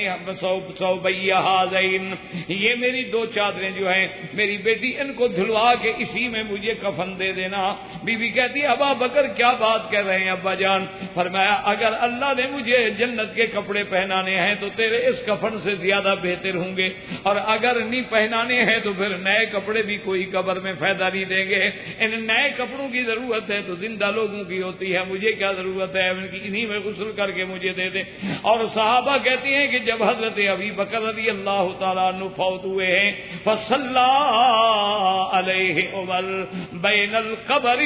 ھذین، یہ میری 2 چادریں جو ہیں میری بیٹی ان کو دھلوا کے اسی میں مجھے کفن دے دینا۔ بی بی کہتی ہے ابا بکر کیا بات کہہ رہے ہیں ابا جان؟ فرمایا اگر اللہ نے مجھے جنت کے کپڑے پہنانے ہیں تو تیرے اس کفن سے زیادہ بہتر ہوں گے، اور اگر نہیں پہنانے ہیں تو پھر نئے کپڑے بھی کوئی قبر میں فائدہ نہیں دیں گے۔ ان نئے کپڑوں کی ضرورت ہے تو زندہ لوگوں کی ہوتی ہے، مجھے کیا ضرورت ہے، ان کی انہی میں غسل کر کے مجھے دے دیں۔ اور صحابہ کہتی ہیں کہ جب حضرت ابی بکر رضی اللہ تعالیٰ عنہ فوت ہوئے ہیں، فصلی علیہ عمر بین القبر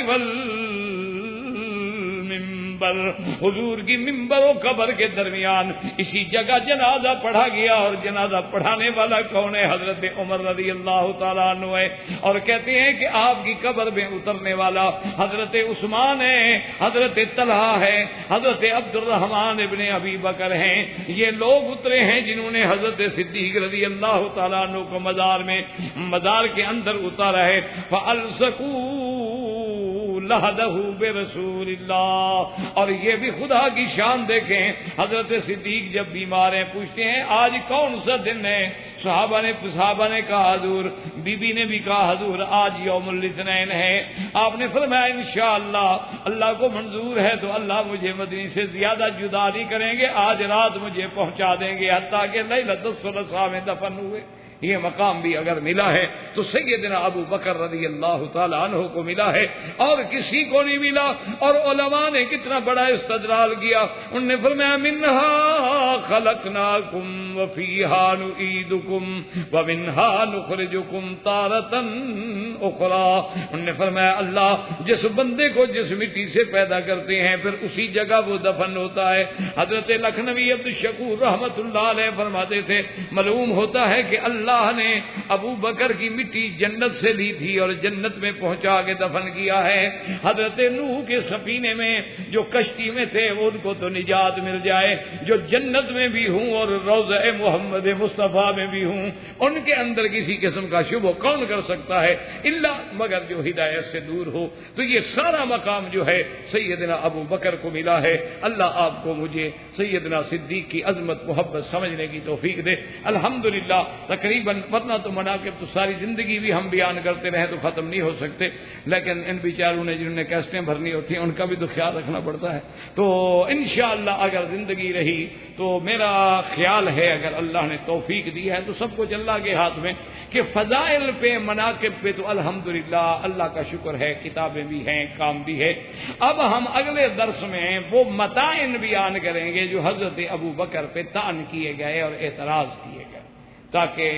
حضور کی ممبر و قبر کے درمیان اسی جگہ جنازہ پڑھا گیا، اور جنازہ پڑھانے والا کون ہے؟ حضرت عمر رضی اللہ تعالیٰ عنہ ہے۔ اور کہتے ہیں کہ آپ کی قبر میں اترنے والا حضرت عثمان ہے، حضرت طلحہ ہے، حضرت عبد الرحمن ابن ابی بکر ہیں۔ یہ لوگ اترے ہیں جنہوں نے حضرت صدیق رضی اللہ تعالیٰ عنہ کو مزار کے اندر اتارا ہے۔ فَأَلْصَقُوا لَحْدَهُ بِرَسُولِ اللَّهِ۔ اور یہ بھی خدا کی شان دیکھیں، حضرت صدیق جب بیمار ہیں پوچھتے ہیں آج کون سا دن ہے؟ صحابہ نے کہا حضور، بی بی نے بھی کہا حضور آج یوم الاثنین ہے۔ آپ نے فرمایا انشاءاللہ اللہ کو منظور ہے تو اللہ مجھے مدنی سے زیادہ جدا نہیں کریں گے، آج رات مجھے پہنچا دیں گے، حتیٰ کہ لیلۃ الثلاثاء میں دفن ہوئے۔ یہ مقام بھی اگر ملا ہے تو سیدنا ابو بکر رضی اللہ تعالی عنہ کو ملا ہے، اور کسی کو نہیں ملا۔ اور علماء نے کتنا بڑا استدلال کیا، انہوں نے فرمایا منہا خلقناکم وفیہا نعیدکم ومنہا نخرجکم تارۃ اخری۔ انہوں نے فرمایا اللہ جس بندے کو جس مٹی سے پیدا کرتے ہیں پھر اسی جگہ وہ دفن ہوتا ہے۔ حضرت لکھنوی عبد الشکور رحمت اللہ علیہ فرماتے تھے معلوم ہوتا ہے کہ اللہ نے ابو بکر کی مٹی جنت سے لی تھی اور جنت میں پہنچا کے دفن کیا ہے۔ حضرت نوح کے سفینے میں جو کشتی میں تھے ان کو تو نجات مل جائے، جو جنت میں بھی ہوں اور روضہ محمد مصطفیٰ میں بھی ہوں، ان کے اندر کسی قسم کا شبہ کون کر سکتا ہے الا مگر جو ہدایت سے دور ہو۔ تو یہ سارا مقام جو ہے سیدنا ابو بکر کو ملا ہے۔ اللہ آپ کو مجھے سیدنا صدیق کی عظمت محبت سمجھنے کی توفیق دے۔ الحمدللہ تقریباً ورنہ تو مناقب تو ساری زندگی بھی ہم بیان کرتے رہے تو ختم نہیں ہو سکتے، لیکن ان بیچاروں نے جنہوں نے کیسٹیں بھرنی ہوتی ہیں ان کا بھی تو خیال رکھنا پڑتا ہے۔ تو انشاءاللہ اگر زندگی رہی تو میرا خیال ہے اگر اللہ نے توفیق دی ہے تو سب کچھ اللہ کے ہاتھ میں کہ فضائل پہ مناقب پہ تو الحمدللہ اللہ کا شکر ہے، کتابیں بھی ہیں، کام بھی ہے۔ اب ہم اگلے درس میں وہ متائن بیان کریں گے جو حضرت ابو بکر پہ طعن کیے گئے اور اعتراض کیے گئے، تاکہ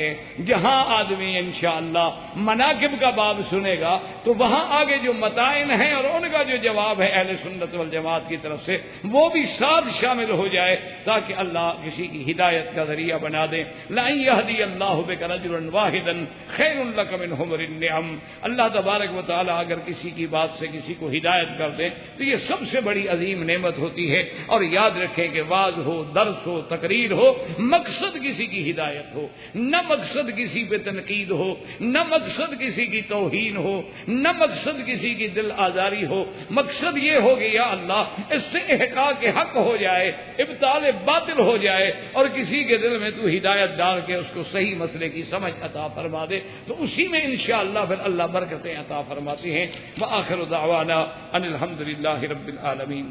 جہاں آدمی انشاءاللہ مناقب کا باب سنے گا تو وہاں آگے جو متائن ہیں اور ان کا جو جواب ہے اہل سنت والجماعت کی طرف سے وہ بھی ساتھ شامل ہو جائے، تاکہ اللہ کسی کی ہدایت کا ذریعہ بنا دے۔ لَن يَهْدِيَ اللَّهُ بِكَ رَجُلًا وَاحِدًا خَيْرٌ لَكَ مِنْ حُمُرِ النِّعَمِ۔ اللہ تبارک و تعالیٰ اگر کسی کی بات سے کسی کو ہدایت کر دے تو یہ سب سے بڑی عظیم نعمت ہوتی ہے۔ اور یاد رکھیں کہ واعظ ہو، درس ہو، تقریر ہو، مقصد کسی کی ہدایت ہو، نہ مقصد کسی پہ تنقید ہو، نہ مقصد کسی کی توہین ہو، نہ مقصد کسی کی دل آزاری ہو۔ مقصد یہ ہو کہ یا اللہ اس سے احقاق حق ہو جائے، ابطال باطل ہو جائے، اور کسی کے دل میں تو ہدایت ڈال کے اس کو صحیح مسئلے کی سمجھ عطا فرما دے، تو اسی میں انشاءاللہ پھر اللہ برکتیں عطا فرماتے ہیں۔ وآخر دعوانا ان الحمدللہ رب العالمین۔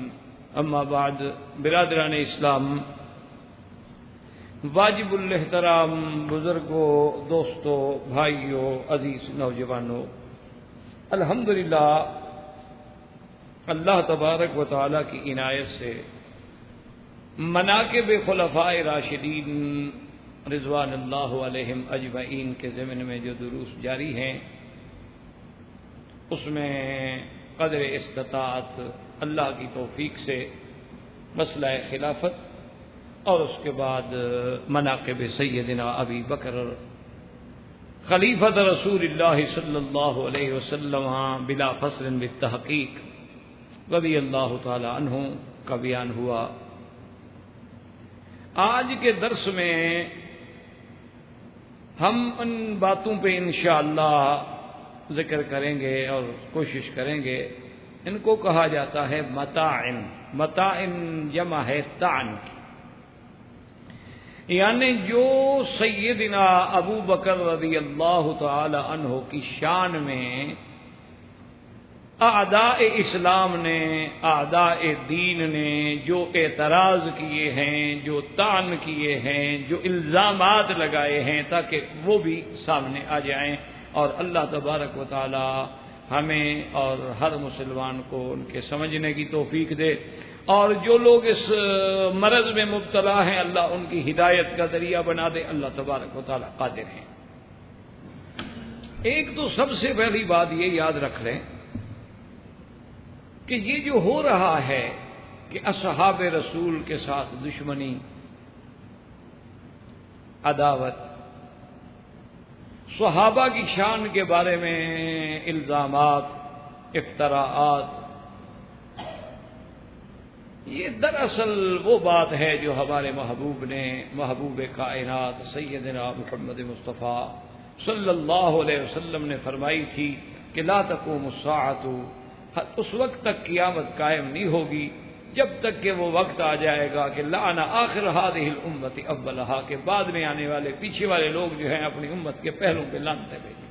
اما بعد، برادران اسلام، واجب الاحترام بزرگوں، دوستوں، بھائیوں، عزیز نوجوانوں، الحمدللہ اللہ تبارک و تعالیٰ کی عنایت سے مناقب خلفاء راشدین رضوان اللہ علیہم اجمعین کے ضمن میں جو دروس جاری ہیں اس میں قدر استطاعت اللہ کی توفیق سے مسئلہ خلافت اور اس کے بعد مناقب سیدنا ابی بکر خلیفۃ رسول اللہ صلی اللہ علیہ وسلم بلا فصل بالتحقیق رضی اللہ تعالی عنہ کا بیان ہوا۔ آج کے درس میں ہم ان باتوں پہ انشاءاللہ ذکر کریں گے اور کوشش کریں گے۔ ان کو کہا جاتا ہے متاعن، متاعن جمع ہے طعن کی، یعنی جو سیدنا ابو بکر رضی اللہ تعالی عنہ کی شان میں اعداء اسلام نے، اعداء دین نے جو اعتراض کیے ہیں، جو طعن کیے ہیں، جو الزامات لگائے ہیں، تاکہ وہ بھی سامنے آ جائیں اور اللہ تبارک و تعالی ہمیں اور ہر مسلمان کو ان کے سمجھنے کی توفیق دے، اور جو لوگ اس مرض میں مبتلا ہیں اللہ ان کی ہدایت کا ذریعہ بنا دے۔ اللہ تبارک و تعالی قادر ہیں۔ ایک تو سب سے پہلی بات یہ یاد رکھ لیں کہ یہ جو ہو رہا ہے کہ اصحاب رسول کے ساتھ دشمنی، عداوت، صحابہ کی شان کے بارے میں الزامات، افتراءات، یہ دراصل وہ بات ہے جو ہمارے محبوب نے، محبوب کائنات سیدنا محمد مصطفیٰ صلی اللہ علیہ وسلم نے فرمائی تھی کہ لا تقوم الساعۃ، اس وقت تک قیامت قائم نہیں ہوگی جب تک کہ وہ وقت آ جائے گا کہ لعن آخر هذه الامت اولها، کہ بعد میں آنے والے پیچھے والے لوگ جو ہیں اپنی امت کے پہلوں پہ لعنتیں بھیجیں۔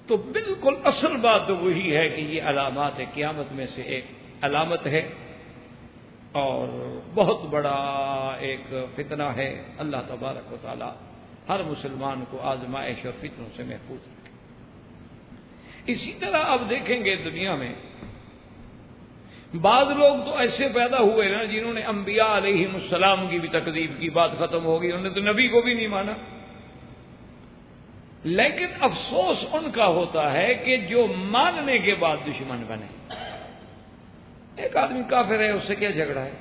تو بالکل اصل بات تو وہی ہے کہ یہ علامات قیامت میں سے ایک علامت ہے اور بہت بڑا ایک فتنہ ہے۔ اللہ تبارک و تعالی ہر مسلمان کو آزمائش اور فتنوں سے محفوظ رکھے۔ اسی طرح آپ دیکھیں گے دنیا میں بعض لوگ تو ایسے پیدا ہوئے نا جنہوں نے انبیاء علیہ السلام کی بھی تکذیب کی، بات ختم ہو گئی، انہوں نے تو نبی کو بھی نہیں مانا۔ لیکن افسوس ان کا ہوتا ہے کہ جو ماننے کے بعد دشمن بنے۔ ایک آدمی کافر ہے، اس سے کیا جھگڑا ہے؟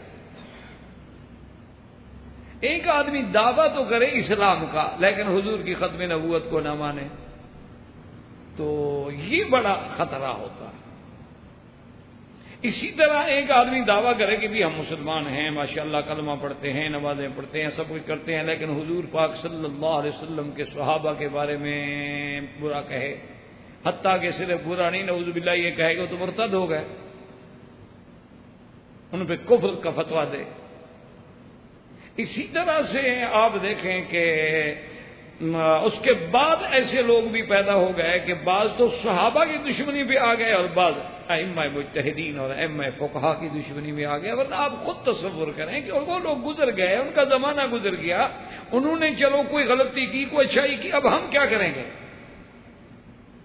ایک آدمی دعویٰ تو کرے اسلام کا لیکن حضور کی ختم نبوت کو نہ مانے، تو یہ بڑا خطرہ ہوتا ہے۔ اسی طرح ایک آدمی دعویٰ کرے کہ بھی ہم مسلمان ہیں، ماشاءاللہ کلمہ پڑھتے ہیں، نمازیں پڑھتے ہیں، سب کچھ کرتے ہیں، لیکن حضور پاک صلی اللہ علیہ وسلم کے صحابہ کے بارے میں برا کہے، حتیٰ کہ صرف برا نہیں، نعوذ باللہ یہ کہے کہ وہ تو مرتد ہو گئے، ان پہ کفر کا فتویٰ دے۔ اسی طرح سے آپ دیکھیں کہ اس کے بعد ایسے لوگ بھی پیدا ہو گئے کہ بعض تو صحابہ کی دشمنی بھی آ گئے اور بعض ائمہ مجتہدین اور ائمہ فقہا کی دشمنی میں آ گئے، ورنہ آپ خود تصور کریں کہ وہ لوگ گزر گئے، ان کا زمانہ گزر گیا، انہوں نے چلو کوئی غلطی کی، کوئی اچھائی کی، اب ہم کیا کریں گے؟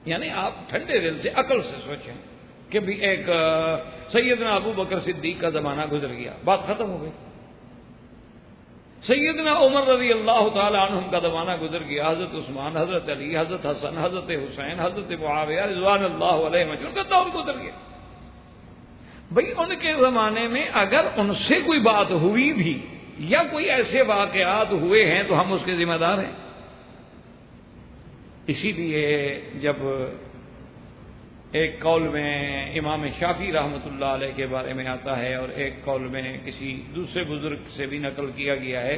یعنی آپ ٹھنڈے دل سے عقل سے سوچیں کہ بھی ایک سیدنا ابو بکر صدیق کا زمانہ گزر گیا، بات ختم ہو گئی۔ سیدنا عمر رضی اللہ تعالی عنہم کا زمانہ گزر گیا، حضرت عثمان، حضرت علی، حضرت حسن، حضرت حسین، حضرت معاویہ رضوان اللہ علیہ ان کا دور گزر گیا۔ بھئی ان کے زمانے میں اگر ان سے کوئی بات ہوئی بھی یا کوئی ایسے واقعات ہوئے ہیں تو ہم اس کے ذمہ دار ہیں۔ اسی لیے جب ایک قول میں امام شافعی رحمۃ اللہ علیہ کے بارے میں آتا ہے اور ایک قول میں کسی دوسرے بزرگ سے بھی نقل کیا گیا ہے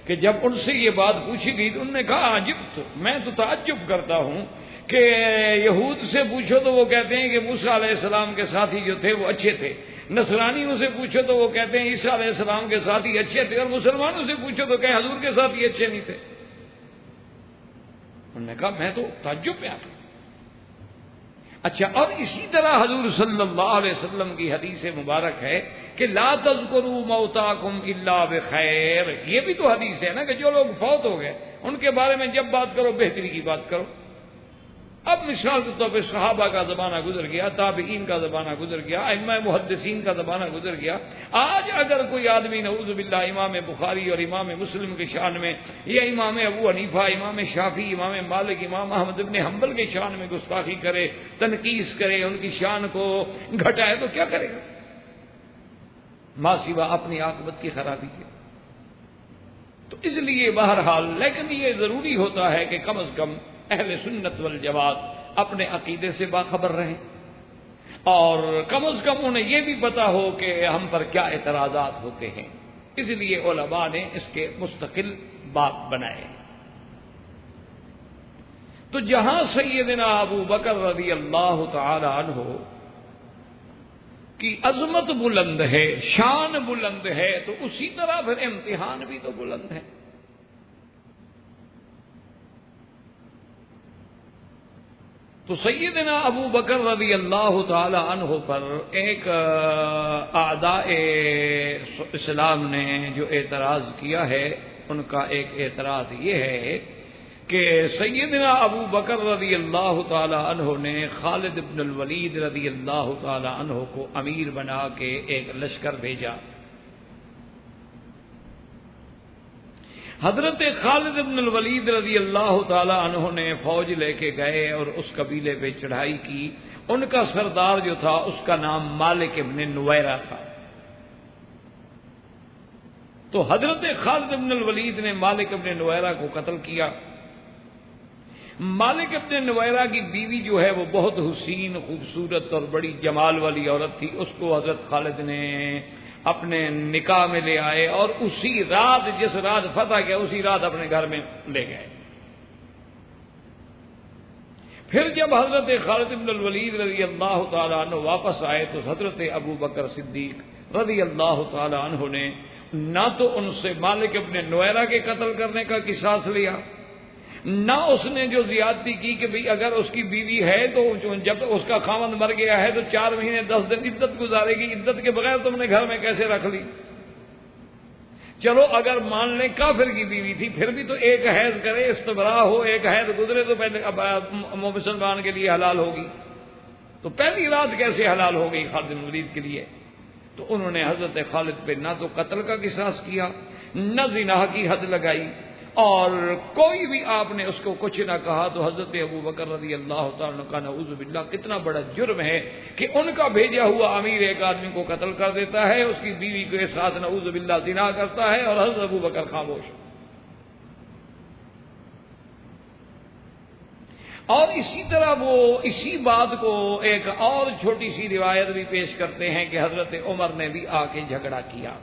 کہ جب ان سے یہ بات پوچھی گئی تو انہوں نے کہا عجبت، میں تو تعجب کرتا ہوں کہ یہود سے پوچھو تو وہ کہتے ہیں کہ موسیٰ علیہ السلام کے ساتھی جو تھے وہ اچھے تھے، نصرانیوں سے پوچھو تو وہ کہتے ہیں عیسیٰ علیہ السلام کے ساتھی اچھے تھے، اور مسلمانوں سے پوچھو تو کہیں حضور کے ساتھی اچھے نہیں تھے۔ انہوں نے کہا میں تو تعجب میں آتا۔ اچھا، اور اسی طرح حضور صلی اللہ علیہ وسلم کی حدیث مبارک ہے کہ لا تذکروا موتاکم الا بخیر، یہ بھی تو حدیث ہے نا کہ جو لوگ فوت ہو گئے ان کے بارے میں جب بات کرو بہتری کی بات کرو۔ اب مثال کے طور پہ صحابہ کا زمانہ گزر گیا، تابعین کا زمانہ گزر گیا، ائمہ محدثین کا زمانہ گزر گیا، آج اگر کوئی آدمی نعوذ باللہ امام بخاری اور امام مسلم کے شان میں یا امام ابو حنیفہ، امام شافعی، امام مالک، امام احمد بن حنبل کے شان میں گستاخی کرے، تنقیص کرے، ان کی شان کو گھٹائے تو کیا کرے گا؟ ما سوا اپنی عاقبت کی خرابی کے۔ تو اس لیے بہرحال لیکن یہ ضروری ہوتا ہے کہ کم از کم اہل سنت والجماعت اپنے عقیدے سے باخبر رہیں اور کم از کم انہیں یہ بھی پتا ہو کہ ہم پر کیا اعتراضات ہوتے ہیں، اس لیے علماء نے اس کے مستقل باب بنائے۔ تو جہاں سیدنا ابو بکر رضی اللہ تعالی عنہ کی عظمت بلند ہے، شان بلند ہے، تو اسی طرح پھر امتحان بھی تو بلند ہے۔ تو سیدنا ابو بکر رضی اللہ تعالی عنہ پر ایک اعداء اسلام نے جو اعتراض کیا ہے، ان کا ایک اعتراض یہ ہے کہ سیدنا ابو بکر رضی اللہ تعالی عنہ نے خالد بن الولید رضی اللہ تعالی عنہ کو امیر بنا کے ایک لشکر بھیجا۔ حضرت خالد بن الولید رضی اللہ تعالی عنہ نے فوج لے کے گئے اور اس قبیلے پہ چڑھائی کی۔ ان کا سردار جو تھا اس کا نام مالک ابن نویرہ تھا۔ تو حضرت خالد بن الولید نے مالک ابن نویرہ کو قتل کیا۔ مالک ابن نویرہ کی بیوی جو ہے وہ بہت حسین، خوبصورت اور بڑی جمال والی عورت تھی، اس کو حضرت خالد نے اپنے نکاح میں لے آئے اور اسی رات، جس رات فتح کیا اسی رات اپنے گھر میں لے گئے۔ پھر جب حضرت خالد بن الولید رضی اللہ تعالی عنہ واپس آئے تو حضرت ابو بکر صدیق رضی اللہ تعالی عنہ نے نہ تو ان سے مالک ابن نویرہ کے قتل کرنے کا قصاص لیا، نہ اس نے جو زیادتی کی کہ بھئی اگر اس کی بیوی ہے تو جب اس کا خاوند مر گیا ہے تو 4 مہینے 10 دن عدت گزارے گی، عدت کے بغیر تم نے گھر میں کیسے رکھ لی؟ چلو اگر مان لیں کافر کی بیوی تھی پھر بھی تو ایک حیض کرے، استبراء ہو، ایک حیض گزرے تو پہلے مسلمان کے لیے حلال ہوگی، تو پہلی رات کیسے حلال ہو گئی خالد بن ولید کے لیے؟ تو انہوں نے حضرت خالد پہ نہ تو قتل کا قصاص کیا، نہ زنا کی حد لگائی، اور کوئی بھی آپ نے اس کو کچھ نہ کہا۔ تو حضرت ابو بکر رضی اللہ تعالیٰ عنہ کا نعوذ باللہ کتنا بڑا جرم ہے کہ ان کا بھیجا ہوا امیر ایک آدمی کو قتل کر دیتا ہے، اس کی بیوی کے ساتھ نعوذ باللہ زنا کرتا ہے، اور حضرت ابو بکر خاموش۔ اور اسی طرح وہ اسی بات کو ایک اور چھوٹی سی روایت بھی پیش کرتے ہیں کہ حضرت عمر نے بھی آ کے جھگڑا کیا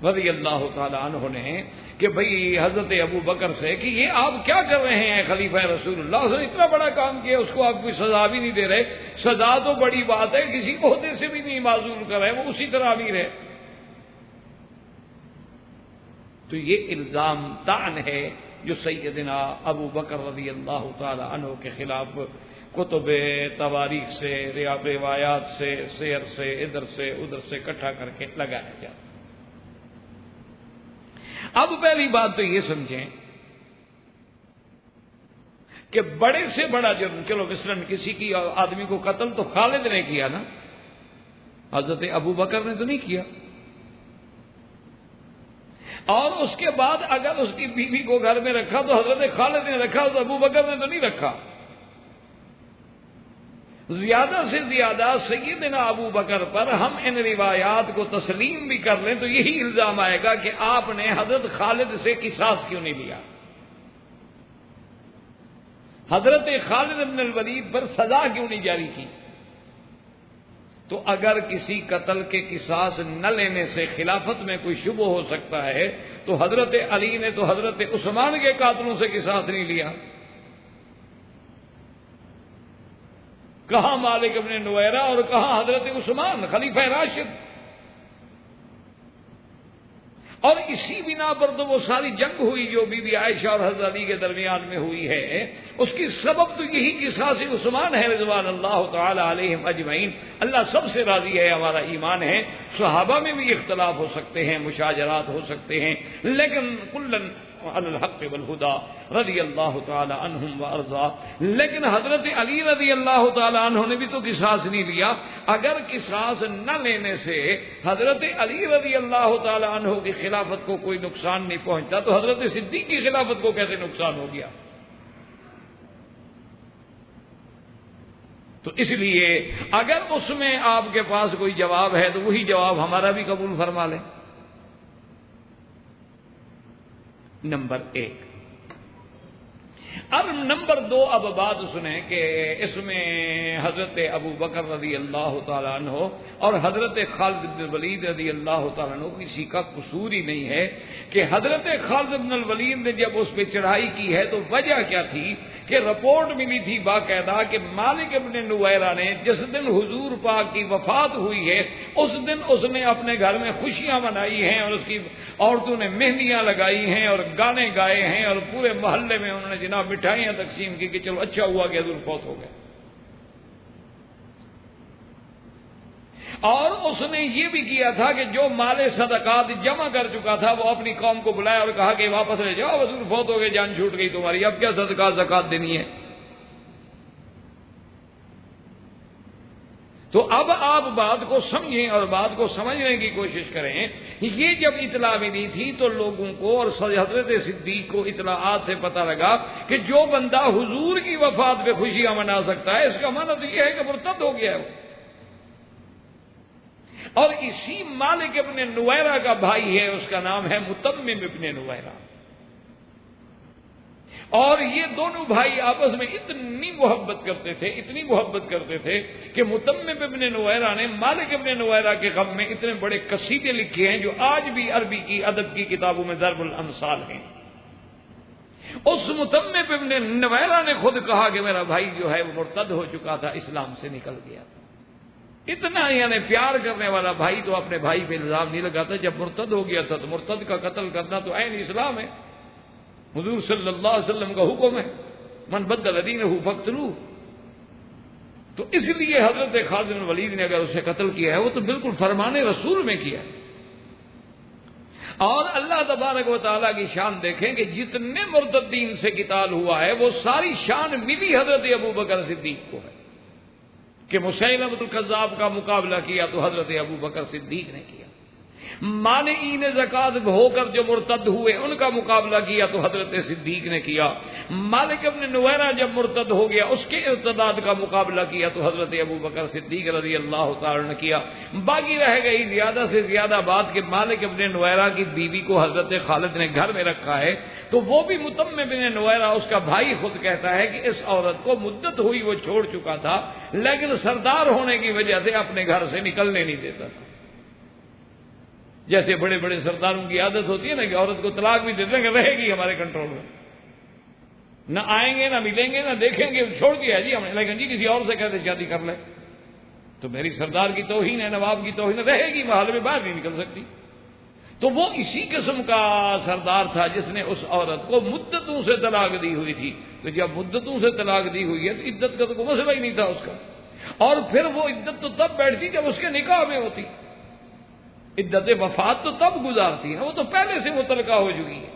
رضی اللہ تعالی عنہ نے کہ بھئی حضرت ابو بکر سے کہ یہ آپ کیا کر رہے ہیں خلیفہ رسول اللہ، اس نے اتنا بڑا کام کیا، اس کو آپ کوئی سزا بھی نہیں دے رہے، سزا تو بڑی بات ہے، کسی عہدے سے بھی نہیں معزول کر رہے، وہ اسی طرح امیر ہے۔ تو یہ الزام طعن ہے جو سیدنا ابو بکر رضی اللہ تعالی عنہ کے خلاف کتب تواریخ سے، روایات سے، سیر سے، ادھر سے ادھر سے اکٹھا کر کے لگایا جاتا۔ اب پہلی بات تو یہ سمجھیں کہ بڑے سے بڑا جرم، چلو مثلاً کسی کی آدمی کو قتل تو خالد نے کیا نا، حضرت ابو بکر نے تو نہیں کیا، اور اس کے بعد اگر اس کی بیوی کو گھر میں رکھا تو حضرت خالد نے رکھا، تو ابو بکر نے تو نہیں رکھا۔ زیادہ سے زیادہ سیدنا ابو بکر پر ہم ان روایات کو تسلیم بھی کر لیں تو یہی الزام آئے گا کہ آپ نے حضرت خالد سے قصاص کیوں نہیں لیا، حضرت خالد بن الولید پر سزا کیوں نہیں جاری کی۔ تو اگر کسی قتل کے قصاص نہ لینے سے خلافت میں کوئی شبہ ہو سکتا ہے تو حضرت علی نے تو حضرت عثمان کے قاتلوں سے قصاص نہیں لیا۔ کہاں مالک ابن نویرہ اور کہاں حضرت عثمان خلیفہ راشد، اور اسی بنا پر تو وہ ساری جنگ ہوئی جو بی بی عائشہ اور حضرت علی کے درمیان میں ہوئی ہے، اس کی سبب تو یہی قصاص عثمان ہے رضوان اللہ تعالی علیہم اجمعین۔ اللہ سب سے راضی ہے، ہمارا ایمان ہے۔ صحابہ میں بھی اختلاف ہو سکتے ہیں، مشاجرات ہو سکتے ہیں، لیکن کلن علی الحق والہدی رضی اللہ تعالی عنہم وارضا، لیکن حضرت علی رضی اللہ تعالی عنہ نے بھی تو قصاص نہیں لیا۔ اگر قصاص نہ لینے سے حضرت علی رضی اللہ تعالی عنہ کی خلافت کو کوئی نقصان نہیں پہنچتا تو حضرت صدیق کی خلافت کو کیسے نقصان ہو گیا؟ تو اس لیے اگر اس میں آپ کے پاس کوئی جواب ہے تو وہی جواب ہمارا بھی قبول فرما لیں۔ نمبر 1۔ اب نمبر 2 اب بات سنیں کہ اس میں حضرت ابو بکر رضی اللہ تعالیٰ عنہ اور حضرت خالد بن الولید رضی اللہ تعالیٰ عنہ کسی کا قصور ہی نہیں ہے کہ حضرت خالد بن الولید نے جب اس پہ چڑھائی کی ہے تو وجہ کیا تھی کہ رپورٹ ملی تھی باقاعدہ کہ مالک ابن نویرہ نے جس دن حضور پاک کی وفات ہوئی ہے اس دن اس نے اپنے گھر میں خوشیاں منائی ہیں اور اس کی عورتوں نے مہندیاں لگائی ہیں اور گانے گائے ہیں اور پورے محلے میں انہوں نے جناب مٹھائیاں تقسیم کی کہ چلو اچھا ہوا کہ حضور فوت ہو گئے۔ اور اس نے یہ بھی کیا تھا کہ جو مال صدقات جمع کر چکا تھا وہ اپنی قوم کو بلایا اور کہا کہ واپس لے جاؤ، حضور فوت ہو گئے، جان چھوٹ گئی تمہاری، اب کیا صدقات زکات دینی ہے۔ تو اب آپ بات کو سمجھیں اور بات کو سمجھنے کی کوشش کریں۔ یہ جب اطلاع ملی تھی تو لوگوں کو اور حضرت صدیق کو اطلاعات سے پتہ لگا کہ جو بندہ حضور کی وفات پہ خوشیاں منا سکتا ہے اس کا معنی تو یہ ہے کہ مرتد ہو گیا ہے وہ۔ اور اسی مالک ابن نویرہ کا بھائی ہے، اس کا نام ہے متمم ابن نویرہ، اور یہ دونوں بھائی آپس میں اتنی محبت کرتے تھے، اتنی محبت کرتے تھے کہ متمم ابن نویرہ نے مالک ابن نویرہ کے غم میں اتنے بڑے قصیدے لکھے ہیں جو آج بھی عربی کی ادب کی کتابوں میں ضرب الامثال ہیں۔ اس متمم ابن نویرہ نے خود کہا کہ میرا بھائی جو ہے وہ مرتد ہو چکا تھا، اسلام سے نکل گیا تھا۔ اتنا یعنی پیار کرنے والا بھائی تو اپنے بھائی پہ الزام نہیں لگاتا، جب مرتد ہو گیا تھا تو مرتد کا قتل کرنا تو عین اسلام ہے، حضور صلی اللہ علیہ وسلم کا حکم ہے، من بدل دینہ فاقتلوہ۔ تو اس لیے حضرت خالد بن ولید نے اگر اسے قتل کیا ہے وہ تو بالکل فرمان رسول میں کیا ہے۔ اور اللہ تبارک و تعالیٰ کی شان دیکھیں کہ جتنے مرتدین سے قتال ہوا ہے وہ ساری شان ملی حضرت ابو بکر صدیق کو ہے کہ مسیلمۃ الکذاب کا مقابلہ کیا تو حضرت ابو بکر صدیق نے کیا۔ مانعین زکات ہو کر جو مرتد ہوئے ان کا مقابلہ کیا تو حضرت صدیق نے کیا، مالک ابن نویرہ جب مرتد ہو گیا اس کے ارتداد کا مقابلہ کیا تو حضرت ابو بکر صدیق رضی اللہ تعالی نے کیا۔ باقی رہ گئی زیادہ سے زیادہ بات کہ مالک ابن نویرہ کی بیوی کو حضرت خالد نے گھر میں رکھا ہے، تو وہ بھی متمم بن نویرہ اس کا بھائی خود کہتا ہے کہ اس عورت کو مدت ہوئی وہ چھوڑ چکا تھا، لیکن سردار ہونے کی وجہ سے اپنے گھر سے نکلنے نہیں دیتا تھا۔ جیسے بڑے بڑے سرداروں کی عادت ہوتی ہے نا کہ عورت کو طلاق بھی دے دیں گے، رہے گی ہمارے کنٹرول میں، نہ آئیں گے نہ ملیں گے نہ دیکھیں گے، چھوڑ دیا جی ہم نے، لیکن جی کسی اور سے کہتے شادی کر لیں تو میری سردار کی توہین ہے، نواب کی توہین رہے گی، محل میں باہر نہیں نکل سکتی۔ تو وہ اسی قسم کا سردار تھا جس نے اس عورت کو مدتوں سے طلاق دی ہوئی تھی، تو جب مدتوں سے طلاق دی ہوئی ہے تو عدت کا تو کوئی مسئلہ ہی نہیں تھا اس کا، اور پھر وہ عدت تو تب بیٹھتی جب اس کے نکاح میں ہوتی، عدت وفات تو تب گزارتی ہے، وہ تو پہلے سے متعلقہ ہو چکی ہے۔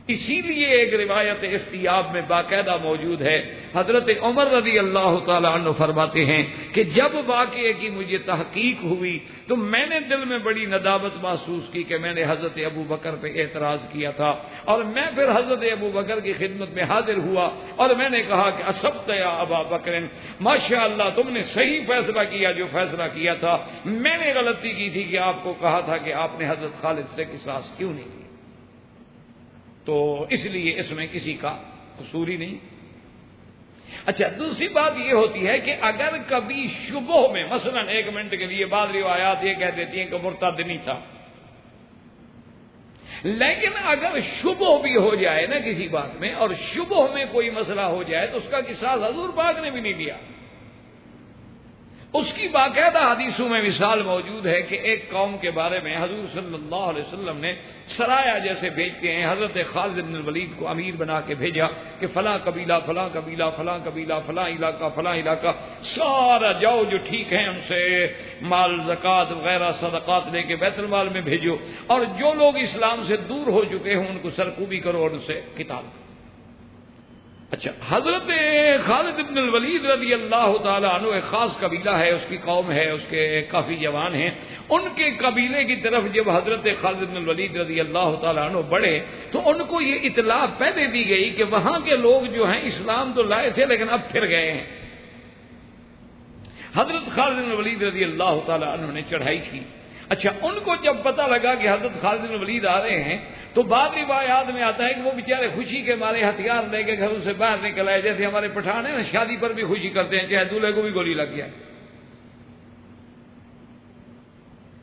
اسی لیے ایک روایت استیاب میں باقاعدہ موجود ہے، حضرت عمر رضی اللہ تعالی عنہ فرماتے ہیں کہ جب واقعے کی مجھے تحقیق ہوئی تو میں نے دل میں بڑی ندامت محسوس کی کہ میں نے حضرت ابو بکر پہ اعتراض کیا تھا، اور میں پھر حضرت ابو بکر کی خدمت میں حاضر ہوا اور میں نے کہا کہ اصبت یا ابا بکر، ماشاء اللہ تم نے صحیح فیصلہ کیا جو فیصلہ کیا تھا، میں نے غلطی کی تھی کہ آپ کو کہا تھا کہ آپ نے حضرت خالد سے قصاص کیوں نہیں کیا، تو اس لیے اس میں کسی کا قصور ہی نہیں۔ اچھا، دوسری بات یہ ہوتی ہے کہ اگر کبھی شبہ میں، مثلا ایک منٹ کے لیے بعض روایات یہ کہہ دیتی ہیں کہ مرتد نہیں تھا، لیکن اگر شبہ بھی ہو جائے نا کسی بات میں، اور شبہ میں کوئی مسئلہ ہو جائے تو اس کا قصاص حضور پاک نے بھی نہیں دیا۔ اس کی باقاعدہ حدیثوں میں مثال موجود ہے کہ ایک قوم کے بارے میں حضور صلی اللہ علیہ وسلم نے سرایہ جیسے بھیجتے ہیں، حضرت خالد بن الولید کو امیر بنا کے بھیجا کہ فلاں قبیلہ فلاں قبیلہ فلاں قبیلہ فلاں علاقہ فلاں علاقہ سارا جاؤ، جو ٹھیک ہیں ان سے مال زکوٰۃ وغیرہ صدقات لے کے بیت المال میں بھیجو، اور جو لوگ اسلام سے دور ہو چکے ہوں ان کو سرکوبی کرو اور ان سے قتال کرو۔ اچھا، حضرت خالد بن الولید رضی اللہ تعالیٰ عنہ ایک خاص قبیلہ ہے، اس کی قوم ہے، اس کے کافی جوان ہیں، ان کے قبیلے کی طرف جب حضرت خالد بن الولید رضی اللہ تعالیٰ عنہ بڑھے تو ان کو یہ اطلاع پہلے دی گئی کہ وہاں کے لوگ جو ہیں اسلام تو لائے تھے لیکن اب پھر گئے ہیں۔ حضرت خالد بن الولید رضی اللہ تعالیٰ عنہ نے چڑھائی کی۔ اچھا، ان کو جب پتہ لگا کہ حضرت خالد بن الولید آ رہے ہیں تو بعض روایات میں آتا ہے کہ وہ بیچارے خوشی کے مارے ہتھیار لے کے گھروں سے باہر نکل آئے، جیسے ہمارے پٹھان ہیں نا شادی پر بھی خوشی کرتے ہیں چاہے دولہے کو بھی گولی لگ جائے۔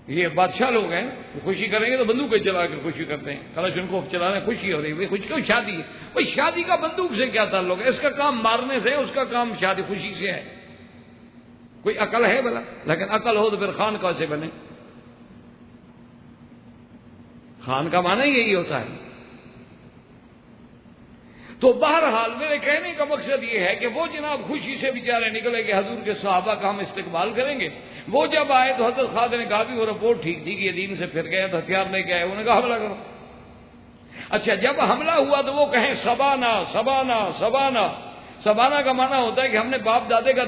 یہ بادشاہ لوگ ہیں، خوشی کریں گے تو بندوقیں چلا کر خوشی کرتے ہیں، کلاشنکوف چلا رہے ہیں، خوشی ہو رہی ہے، خوشی کیوں؟ شادی ہے بھائی، شادی کا بندوق سے کیا تعلق ہے؟ اس کا کام مارنے سے، اس کا کام شادی خوشی سے ہے۔ کوئی عقل ہے بھلا؟ لیکن عقل ہو تو پھر خان کیسے بنے؟ خان کا معنی یہی ہوتا ہے۔ تو بہرحال میرے کہنے کا مقصد یہ ہے کہ وہ جناب خوشی سے بیچارے نکلے کہ حضور کے صحابہ کا ہم استقبال کریں گے۔ وہ جب آئے تو حضرت خالد نے کہا بھی وہ رپورٹ ٹھیک تھی کہ یہ دین سے پھر گئے تو ہتھیار لے کے آئے، انہوں نے کہا حملہ کرو۔ اچھا، جب حملہ ہوا تو وہ کہیں سبانا سبانا سبانا۔ سبانا کا معنی ہوتا ہے کہ ہم نے باپ دادے کا